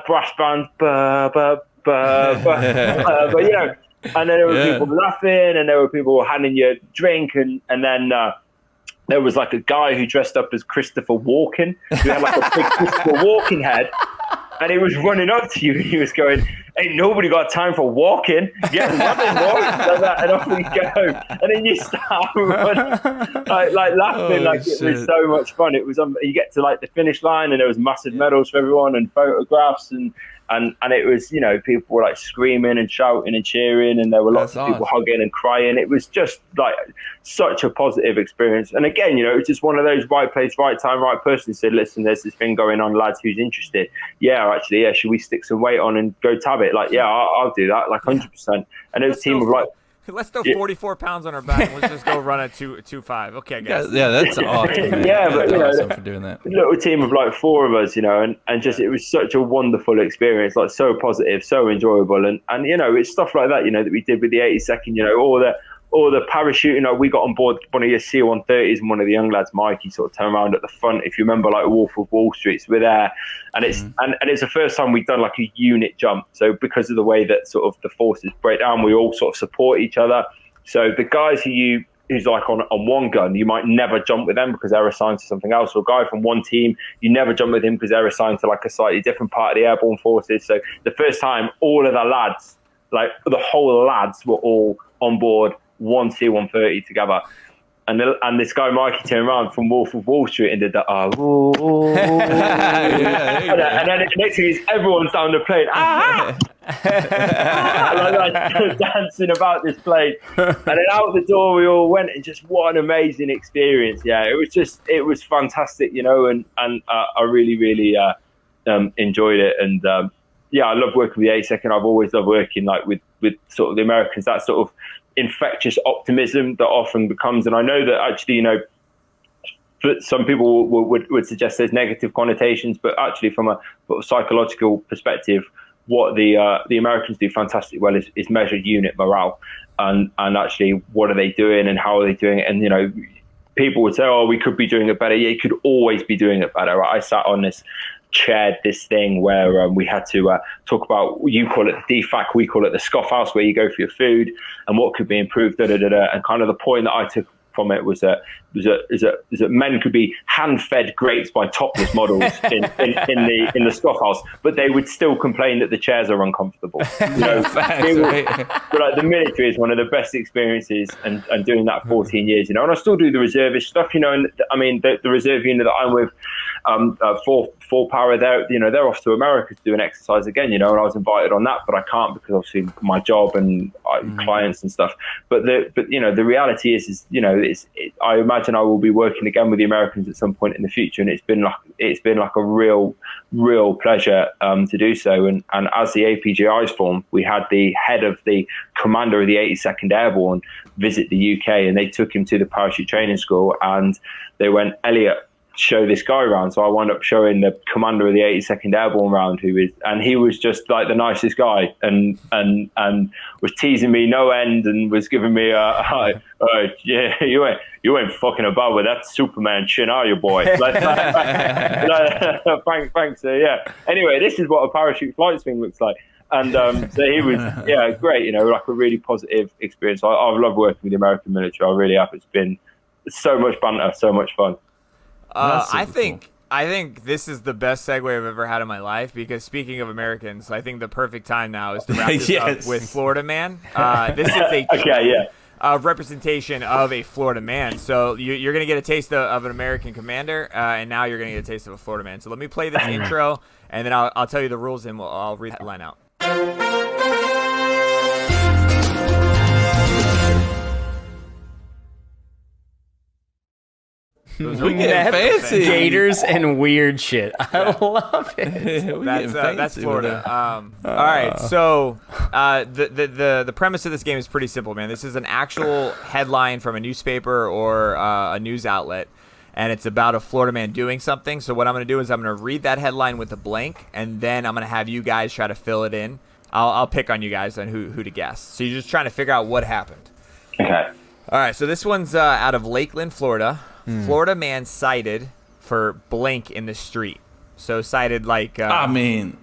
brass band. But and then there were people laughing, and there were people handing you a drink, and then there was like a guy who dressed up as Christopher Walken, who had like a big Christopher Walken head. And he was running up to you, and he was going, "Ain't nobody got time for walking. Get running, boy." Like that, and off we go. And then you start running, like laughing, it was so much fun. It was you get to like the finish line, and there was massive medals for everyone and photographs, and it was people were like screaming and shouting and cheering, and there were lots of people hugging and crying. It was just like such a positive experience. And again, it was just one of those right place, right time, right person who said, "Listen, there's this thing going on, lads. Who's interested? Yeah, should we stick some weight on and go tab it?" Like, yeah, I'll do that, like 100%. And it was a team of like, let's throw 44 pounds on our back, and let's just go run at 2.5. Okay, guys. Yeah, that's awesome. Yeah, but awesome for doing that. A little team of like 4 of us, and just it was such a wonderful experience, like so positive, so enjoyable, and it's stuff like that, that we did with the 82nd, or the parachuting. We got on board one of your C-130s, and one of the young lads, Mike, he sort of turned around at the front. If you remember, like Wolf of Wall Street, so we're there, and it's and it's the first time we've done like a unit jump. So because of the way that sort of the forces break down, we all sort of support each other. So the guys who's like on one gun, you might never jump with them because they're assigned to something else. Or a guy from one team, you never jump with him because they're assigned to like a slightly different part of the Airborne Forces. So the first time, all of the lads, like the whole lads, were all on board one C-130 together, and this guy Mikey turned around from Wolf of Wall Street and did that. And then next thing is everyone's down the plane, like dancing about this plane, and then out the door we all went, and just what an amazing experience. Yeah, it was fantastic, and I really enjoyed it, and I love working with the 82nd. I've always loved working like with sort of the Americans. That sort of infectious optimism that often becomes, and I know that actually, some people would suggest there's negative connotations, but actually from a sort of psychological perspective, what the Americans do fantastically well is measure unit morale, and actually what are they doing and how are they doing it. And people would say, "Oh, we could be doing it better." Yeah, you could always be doing it better. Right? I sat on chaired this thing where we had to talk about, you call it the DFAC, we call it the scoff house, where you go for your food and what could be improved, and kind of the point that I took from it was that men could be hand-fed grapes by topless models in the Scoff House, but they would still complain that the chairs are uncomfortable. But like the military is one of the best experiences, and doing that 14 years, and I still do the reservist stuff, and I mean the reserve unit that I'm with, for para, they're off to America to do an exercise again, and I was invited on that, but I can't because obviously my job and clients and stuff. But the reality is I imagine I will be working again with the Americans at some point in the future, and it's been like a real pleasure to do so. And as the APGI's formed, we had the head of the commander of the 82nd Airborne visit the UK, and they took him to the parachute training school, and they went, Elliott, show this guy around. So I wound up showing the commander of the 82nd Airborne round, and he was just like the nicest guy, and was teasing me no end, and was giving me yeah, you ain't fucking about with that Superman chin, are you, boy? Thanks. Yeah. Anyway, this is what a parachute flight swing looks like. And so he was, great, like a really positive experience. I've loved working with the American military. I really have. It's been so much banter, so much fun. I think this is the best segue I've ever had in my life, because speaking of Americans, I think the perfect time now is to wrap this up with Florida Man. This is a representation of a Florida man. So you're going to get a taste of an American commander, and now you're going to get a taste of a Florida man. So let me play this intro, and then I'll tell you the rules, and I'll read the line out. We get fancy. Gators and weird shit. I love it. That's Florida. All right, so the premise of this game is pretty simple, man. This is an actual headline from a newspaper or a news outlet, and it's about a Florida man doing something. So what I'm going to do is I'm going to read that headline with a blank, and then I'm going to have you guys try to fill it in. I'll pick on you guys on who to guess. So you're just trying to figure out what happened. Okay. All right, so this one's out of Lakeland, Florida. Florida man cited for blank in the street. So cited like basically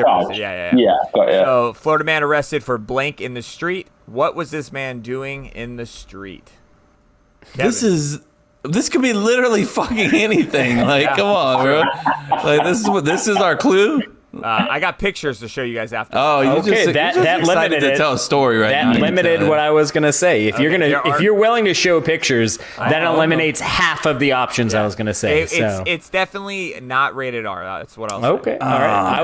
arrested. Yeah. Got it. So Florida man arrested for blank in the street. What was this man doing in the street? Kevin. This could be literally fucking anything. Like, come on, bro. Like, this is our clue. I got pictures to show you guys after. Oh, you okay, that limited to tell a story right now. That limited what I was gonna say. If you're willing to show pictures, that eliminates half of the options I was gonna say. It's definitely not rated R. That's what I'll say. Okay, all right.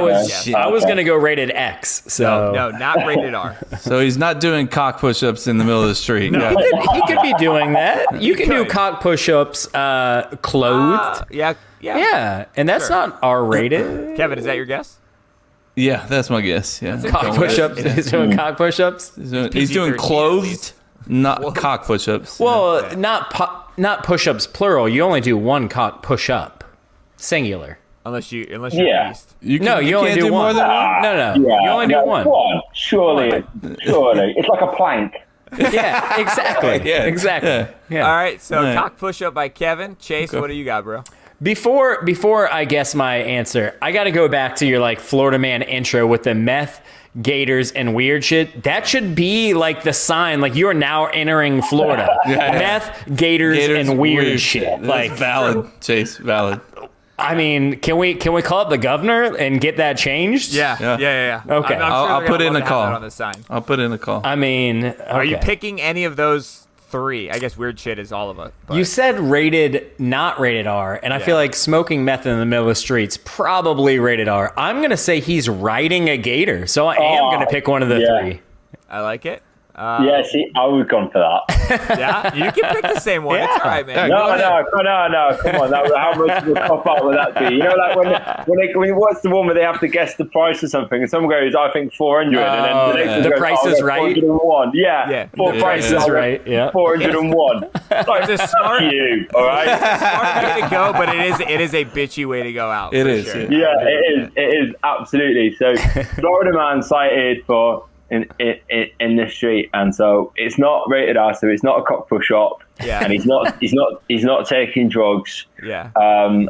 I was gonna go rated X. So no, not rated R. So he's not doing cock push-ups in the middle of the street. No, he could be doing that. You can do cock push-ups clothed. Yeah, and that's not R-rated. Kevin, is that your guess? Yeah, that's my guess. Yeah, cock push-ups. He's doing cock push-ups. He's doing clothed, not cock push-ups. Well, not push-ups plural. You only do one cock push-up, singular. Unless you're a beast. You only do more one. than one. No. You only do one. Surely. It's like a plank. Yeah, exactly. Exactly. Yeah. All right, so cock push-up by Kevin. Chase, what do you got, bro? Before I guess my answer, I got to go back to your Florida man intro with the meth, gators, and weird shit. That should be the sign, you are now entering Florida. Meth, gators, and weird shit. Valid, Chase, valid. I mean, can we call up the governor and get that changed? Yeah. Okay, I'll put in a call. On the sign. I'll put in a call. I mean, okay. Are you picking any of those three? I guess weird shit is all of it. You said not rated R, and I feel like smoking meth in the middle of the streets probably rated R. I'm gonna say he's riding a gator, so I am gonna pick one of the three. I like it. See, I would have gone for that. Yeah, you can pick the same one. It's all right, man. No, come on. How much of a cop-out would that be? When what's the one where they have to guess the price or something, and someone goes, I think 400, and then the next one the goes, price is right. 401. The price is right. Yeah, 401. It's a smart you, all right? It's a smart way to go, but it is a bitchy way to go out. It is. Sure. Yeah, it is absolutely. So, Florida man cited for in the street, and so it's not rated R, so it's not a cock push up, and he's not taking drugs. And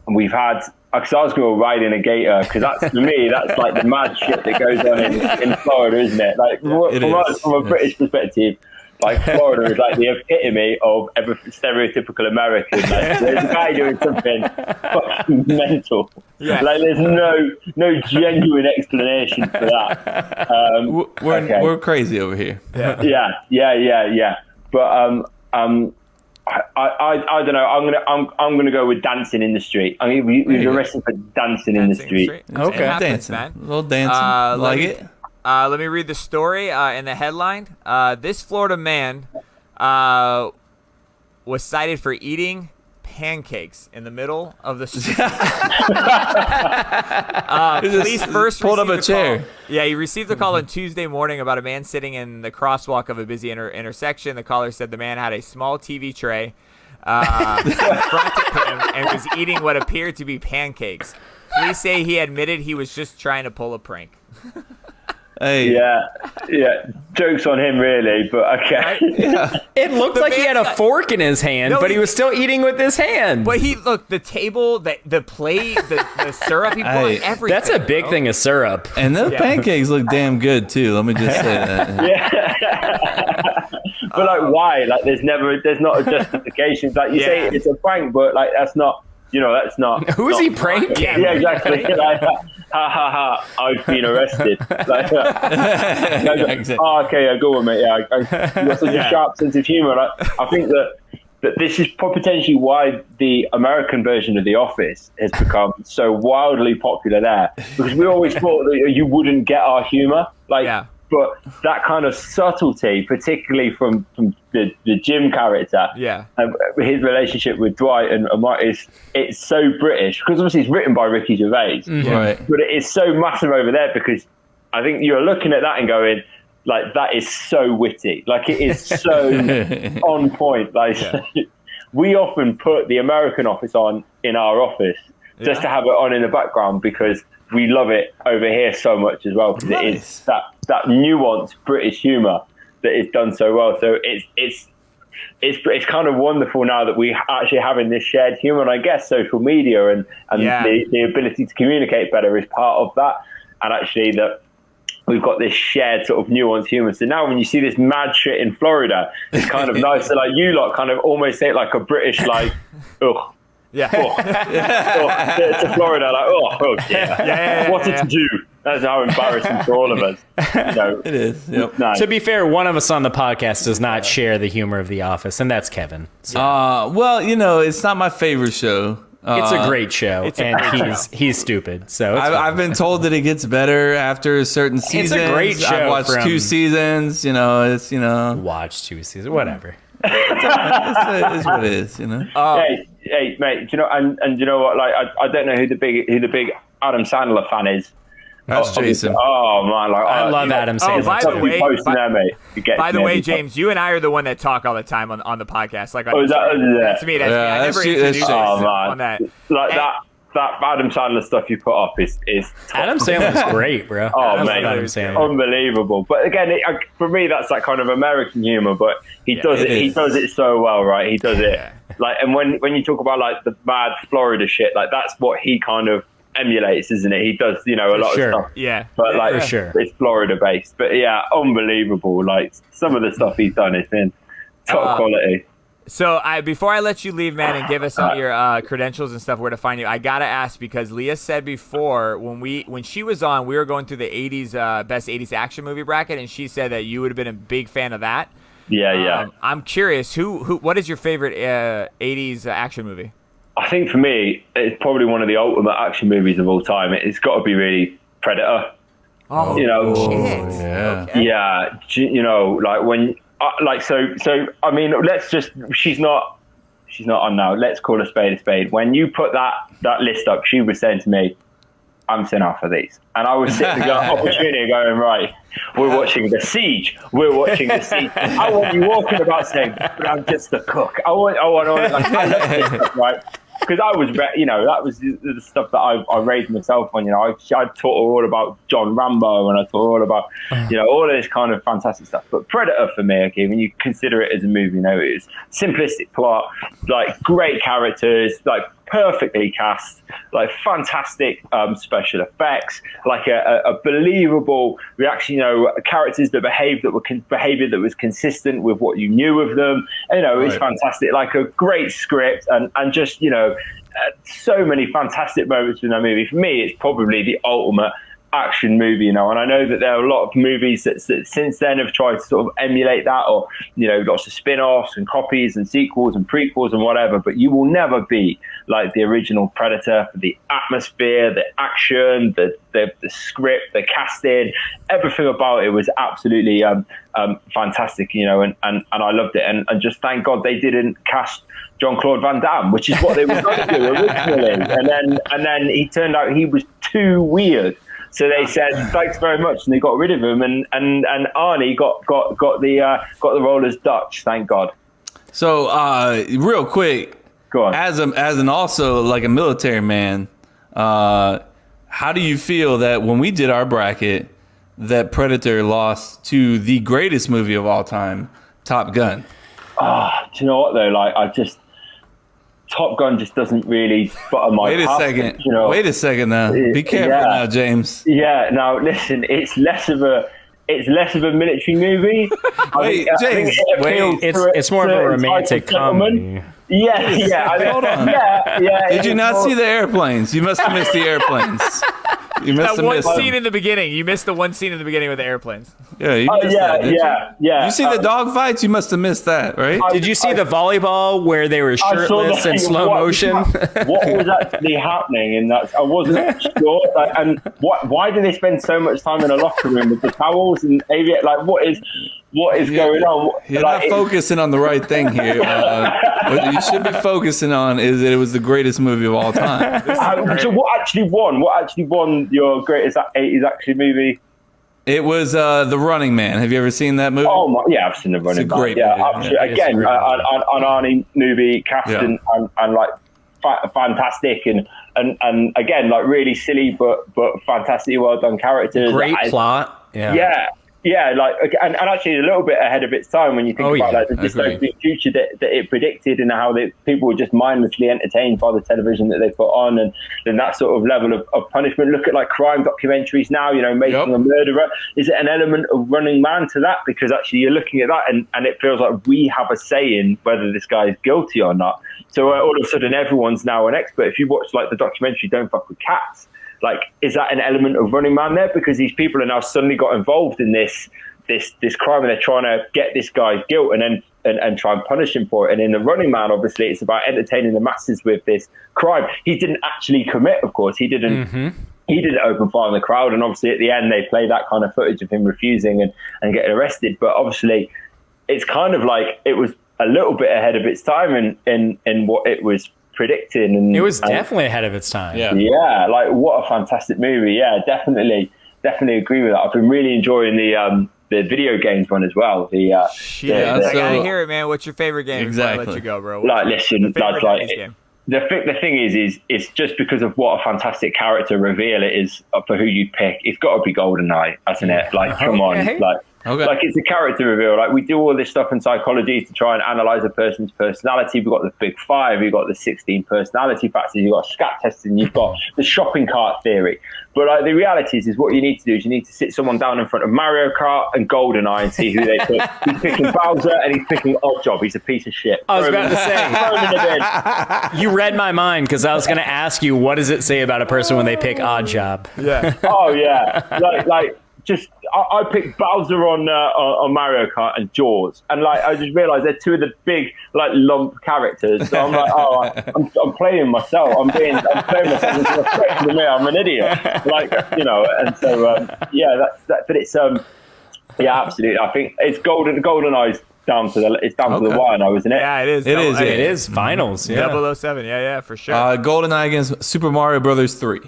we've had, because I was going to ride in a gator, because that's, for me, that's like the mad shit that goes on in Florida, isn't it? From a British perspective, Like Florida is like the epitome of every stereotypical American. Like, there's a guy doing something fucking mental. Yeah. Like there's no genuine explanation for that. We're crazy over here. Yeah. But I don't know. I'm gonna go with dancing in the street. I mean, we arrested for dancing in the street. Okay, Dancing, man. a little dancing. Like it. Let me read the story in the headline. This Florida man was cited for eating pancakes in the middle of the street. Police first pulled up a received chair. call. Yeah, he received a call on Tuesday morning about a man sitting in the crosswalk of a busy intersection. The caller said the man had a small TV tray in front of him and was eating what appeared to be pancakes. Police say he admitted he was just trying to pull a prank. Hey. Yeah. Jokes on him, really, but okay. It looked like he had a fork in his hand, but he was still eating with his hand. But the table, the plate, the syrup, he put on everything. That's a big thing of syrup. And those pancakes look damn good too. Let me just say that. But like, why? Like, there's not a justification. Like, you say it's a prank, but like, that's not. That's not. Who's he pranking? Yeah, exactly. Like, ha, I've been arrested. Like, okay, go on, mate. Yeah, you got such a sharp sense of humor. Like, I think that this is potentially why the American version of The Office has become so wildly popular there, because we always thought that you wouldn't get our humor. Like, but that kind of subtlety, particularly from the Jim character, his relationship with Dwight and Mark, it's so British, because obviously it's written by Ricky Gervais, right? But it is so massive over there, because I think you're looking at that and going, like, that is so witty, like it is so on point. Like we often put the American Office on in our office just to have it on in the background, because we love it over here so much as well, because it is that nuanced British humour that is done so well. So it's kind of wonderful now that we actually having this shared humour, and I guess social media and the ability to communicate better is part of that, and actually that we've got this shared sort of nuanced humour. So now when you see this mad shit in Florida, it's kind of nice to, like, you lot kind of almost say it like a British, like, ugh. To Florida, like, oh dear. What did you do? That's how embarrassing for all of us. It is. Yep. No. To be fair, one of us on the podcast does not share the humor of The Office, and that's Kevin. So. Well, it's not my favorite show. It's a great show, and he's stupid. So I've been told that it gets better after a certain season. It's a great show. I've watched 2 seasons. Watch 2 seasons, whatever. It's what it is. Hey, mate. Do you know? And you know what? Like, I don't know who the big Adam Sandler fan is. That's Jason. Oh man, like, I love Adam Sandler. By the way, James, you and I are the one that talk all the time on the podcast. Like, that's me. I never introduced on that. Like that Adam Sandler stuff you put up is Adam Sandler's great, bro. Oh man, Adam Sandler, unbelievable. But again, for me, that's like kind of American humor. But he does it. He does it so well, right? He does it like, and when you talk about like the bad Florida shit, like that's what he kind of emulates, isn't it? He does, a lot of stuff. Yeah. But like, it's Florida based. But yeah, unbelievable. Like, some of the stuff he's done has been top quality. So before I let you leave, man, and give us all your credentials and stuff, where to find you, I gotta ask, because Leah said before when she was on, we were going through the 80s best 80s action movie bracket, and she said that you would have been a big fan of that. Yeah. I'm curious, what is your favorite 80s action movie? I think for me, it's probably one of the ultimate action movies of all time. It's got to be really Predator. Oh, shit. Yeah. Okay. Yeah. Like when, so I mean, she's not on now. Let's call a spade a spade. When you put that list up, she was saying to me, I'm sitting out for these. And I was sitting there, opportunity going, right, we're watching The Siege. We're watching The Siege. I want you walking about saying, but I'm just a cook. I want I love this stuff, right? Because I was, that was the stuff that I raised myself on. I taught her all about John Rambo, and I taught her all about, all of this kind of fantastic stuff. But Predator for me, okay, when you consider it as a movie, it's simplistic plot, like great characters, like perfectly cast, like fantastic special effects, like a believable reaction, characters that behavior that was consistent with what you knew of them. It's fantastic, like a great script and just, so many fantastic moments in that movie. For me, it's probably the ultimate action movie, and I know that there are a lot of movies that since then have tried to sort of emulate that, or lots of spin-offs and copies and sequels and prequels and whatever, but you will never be like the original Predator for the atmosphere, the action, the script, the casting, everything about it was absolutely fantastic, and I loved it, and just thank God they didn't cast Jean-Claude Van Damme, which is what they were going to do originally, and then he turned out he was too weird. So they said thanks very much, and they got rid of him. And Arnie got the role as Dutch. Thank God. So real quick, go on. As an also like a military man, how do you feel that when we did our bracket, that Predator lost to the greatest movie of all time, Top Gun? Do you know what though? Like Top Gun just doesn't really butter my Wait a second now. Be careful now, James. Yeah, now listen, it's less of a military movie. James, it's more of a romantic comedy. Yeah. Hold on. Yeah. Did you not see the airplanes? You must have missed the airplanes. You missed that one scene in the beginning. You missed the one scene in the beginning with the airplanes. Yeah, you missed that, yeah. You see the dog fights? You must have missed that, right? Did you see the volleyball where they were shirtless in slow motion? What was actually happening in that? I wasn't sure. And why do they spend so much time in a locker room with the towels and aviate? Like, what is going on? You're not focusing on the right thing here. What you should be focusing on is that it was the greatest movie of all time. So what actually won? What actually won your greatest 80s action movie? It was The Running Man. Have you ever seen that movie? Oh yeah, I've seen The Running Man. Great yeah, movie. Absolutely. Yeah, again, an Arnie movie cast and like fantastic and again like really silly but fantastically well done characters. Great plot. Yeah, like and actually a little bit ahead of its time when you think about like the dystopian future that it predicted, and how people were just mindlessly entertained by the television that they put on, and then that sort of level of punishment. Look at like crime documentaries now, Making a Murderer. Is it an element of Running Man to that? Because actually you're looking at that and it feels like we have a say in whether this guy is guilty or not. So all of a sudden everyone's now an expert. If you watch like the documentary Don't Fuck with Cats, like, is that an element of Running Man there? Because these people are now suddenly got involved in this crime, and they're trying to get this guy's guilt and then try and punish him for it. And in The Running Man, obviously, it's about entertaining the masses with this crime. He didn't actually commit, of course. He didn't. He didn't open fire on the crowd. And obviously, at the end, they play that kind of footage of him refusing and getting arrested. But obviously, it's kind of like it was a little bit ahead of its time in what it was predicting, and it was definitely ahead of its time. Yeah, like what a fantastic movie. Yeah, definitely agree with that. I've been really enjoying the video games one as well. I gotta hear it, man. What's your favorite game? Exactly. Before I let you go, bro. Like, listen, the thing is it's just because of what a fantastic character reveal it is for who you pick. It's got to be GoldenEye, hasn't it? Like, come on, like it's a character reveal. Like, we do all this stuff in psychology to try and analyze a person's personality. We've got the big 5, you've got the 16 personality factors, you've got scat testing, you've got the shopping cart theory. But like, the reality is what you need to do is you need to sit someone down in front of Mario Kart and GoldenEye and see who they pick. He's picking Bowser and he's picking Oddjob. He's a piece of shit. I was about to say, you read my mind, because I was going to ask you, what does it say about a person when they pick Oddjob? Yeah. Oh yeah. Like just I picked Bowser on Mario Kart and Jaws, and like I just realised they're two of the big like lump characters. So I'm like, I'm playing myself. I'm playing myself into a threat to me. I'm an idiot, And so that's that. But it's absolutely. I think it's GoldenEye's down to the wire now, isn't it? Yeah, it is. It is finals. Yeah. 007. Yeah, for sure. GoldenEye against Super Mario Brothers 3.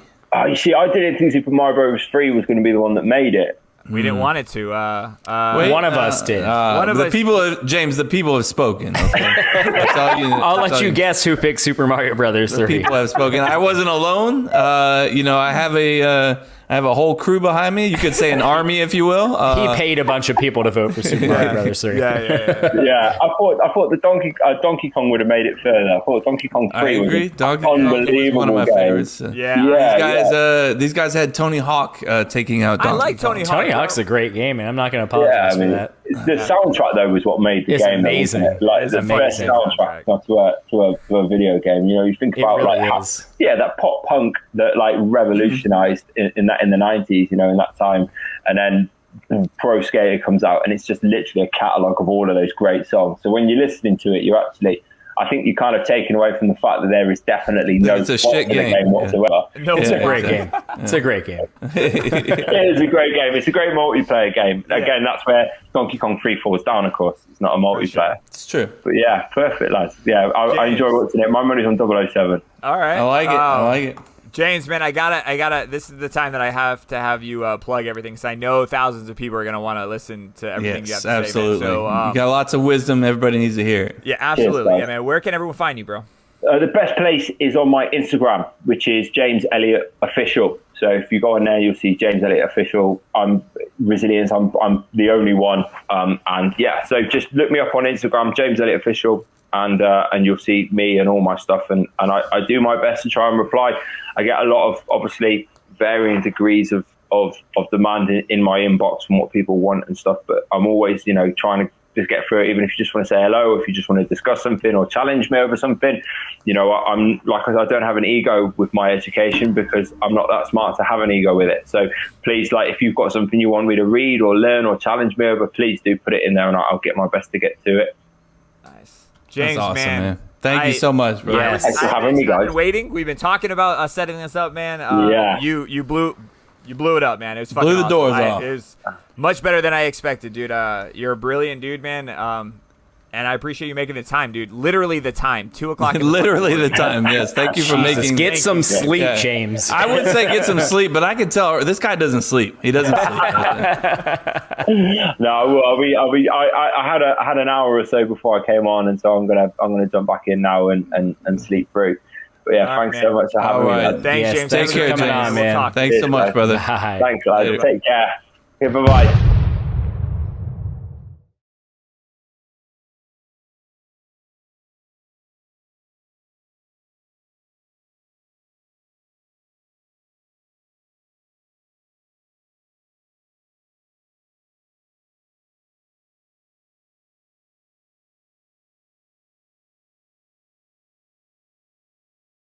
You see, I didn't think Super Mario Bros. 3 was going to be the one that made it. We didn't want it to. Wait, one of us did. One of the us- people, James. The people have spoken. Okay? That's all you, I'll that's let all you guess who picked Super Mario Brothers The 3. people have spoken. I wasn't alone. I have a whole crew behind me. You could say an army, if you will. He paid a bunch of people to vote for Super Mario Brothers 3. Yeah, I thought the Donkey Kong would have made it further. I thought Donkey Kong 3 I agree. was Donkey Kong was unbelievable one of my game. favorites. These guys had Tony Hawk taking out Donkey I like Kong. Tony Hawk. Tony Hawk's a great game, and I'm not going to apologize for that. The soundtrack though was what made the It's game. amazing. Though, wasn't it? Like It's the best amazing. soundtrack to a video game. You know, you think It about really like how, is. that pop punk that like revolutionized in the 90s. You know, in that time, and then Pro Skater comes out, and it's just literally a catalogue of all of those great songs. So when you're listening to it, you're actually, I think you're kind of taken away from the fact that there is definitely no It's a plot shit to the game, game whatsoever. No, It's a Yeah, great exactly. game. It's a great game. It is a great game. It's a great multiplayer game. Again, that's where Donkey Kong 3 falls down, of course. It's not a multiplayer. It's true. But yeah, perfect, lads. Yeah, I enjoy watching it. My money's on 007. All right. I like it. I like it. James, man, I gotta. This is the time that I have to have you plug everything, because I know thousands of people are gonna want to listen to everything you have Yes, to say. absolutely. Man. So, you got lots of wisdom. Everybody needs to hear it. yeah, absolutely. Cheers, Yeah, man. Where can everyone find you, bro? The best place is on my Instagram, which is James Elliott Official. So if you go on there, you'll see James Elliott Official. I'm Resilience. I'm the only one. And yeah, so just look me up on Instagram, James Elliott Official, and you'll see me and all my stuff. And I do my best to try and reply. I get a lot of obviously varying degrees of demand in my inbox from what people want and stuff. But I'm always, trying to just get through it, even if you just want to say hello, if you just want to discuss something or challenge me over something. I'm like, I don't have an ego with my education because I'm not that smart to have an ego with it. So please, like, if you've got something you want me to read or learn or challenge me over, please do put it in there and I'll get my best to get to it. Nice, James. That's awesome, man. Thank you so much, bro. Yes. Thanks for having me, I've guys. been waiting. We've been talking about setting this up, man. Yeah. You blew it up, man. It was fucking Blew the awesome. doors off. It was much better than I expected, dude. You're a brilliant dude, man. And I appreciate you making the time, dude. Literally the time. 2:00. Literally the time. Yes. Thank you for making. Get some sleep, Yeah. James. I would say get some sleep, but I can tell this guy doesn't sleep. He doesn't sleep. No, I had an hour or so before I came on, and so I'm gonna jump back in now and sleep through. But yeah, All right, thanks man. so much for having All me. right. lads. Thanks, Yes, James. Take Thanks for care, coming James. on, man. We'll talk. Thanks so much, brother. Bye. Thanks, guys. Later. Take care. Okay, bye bye.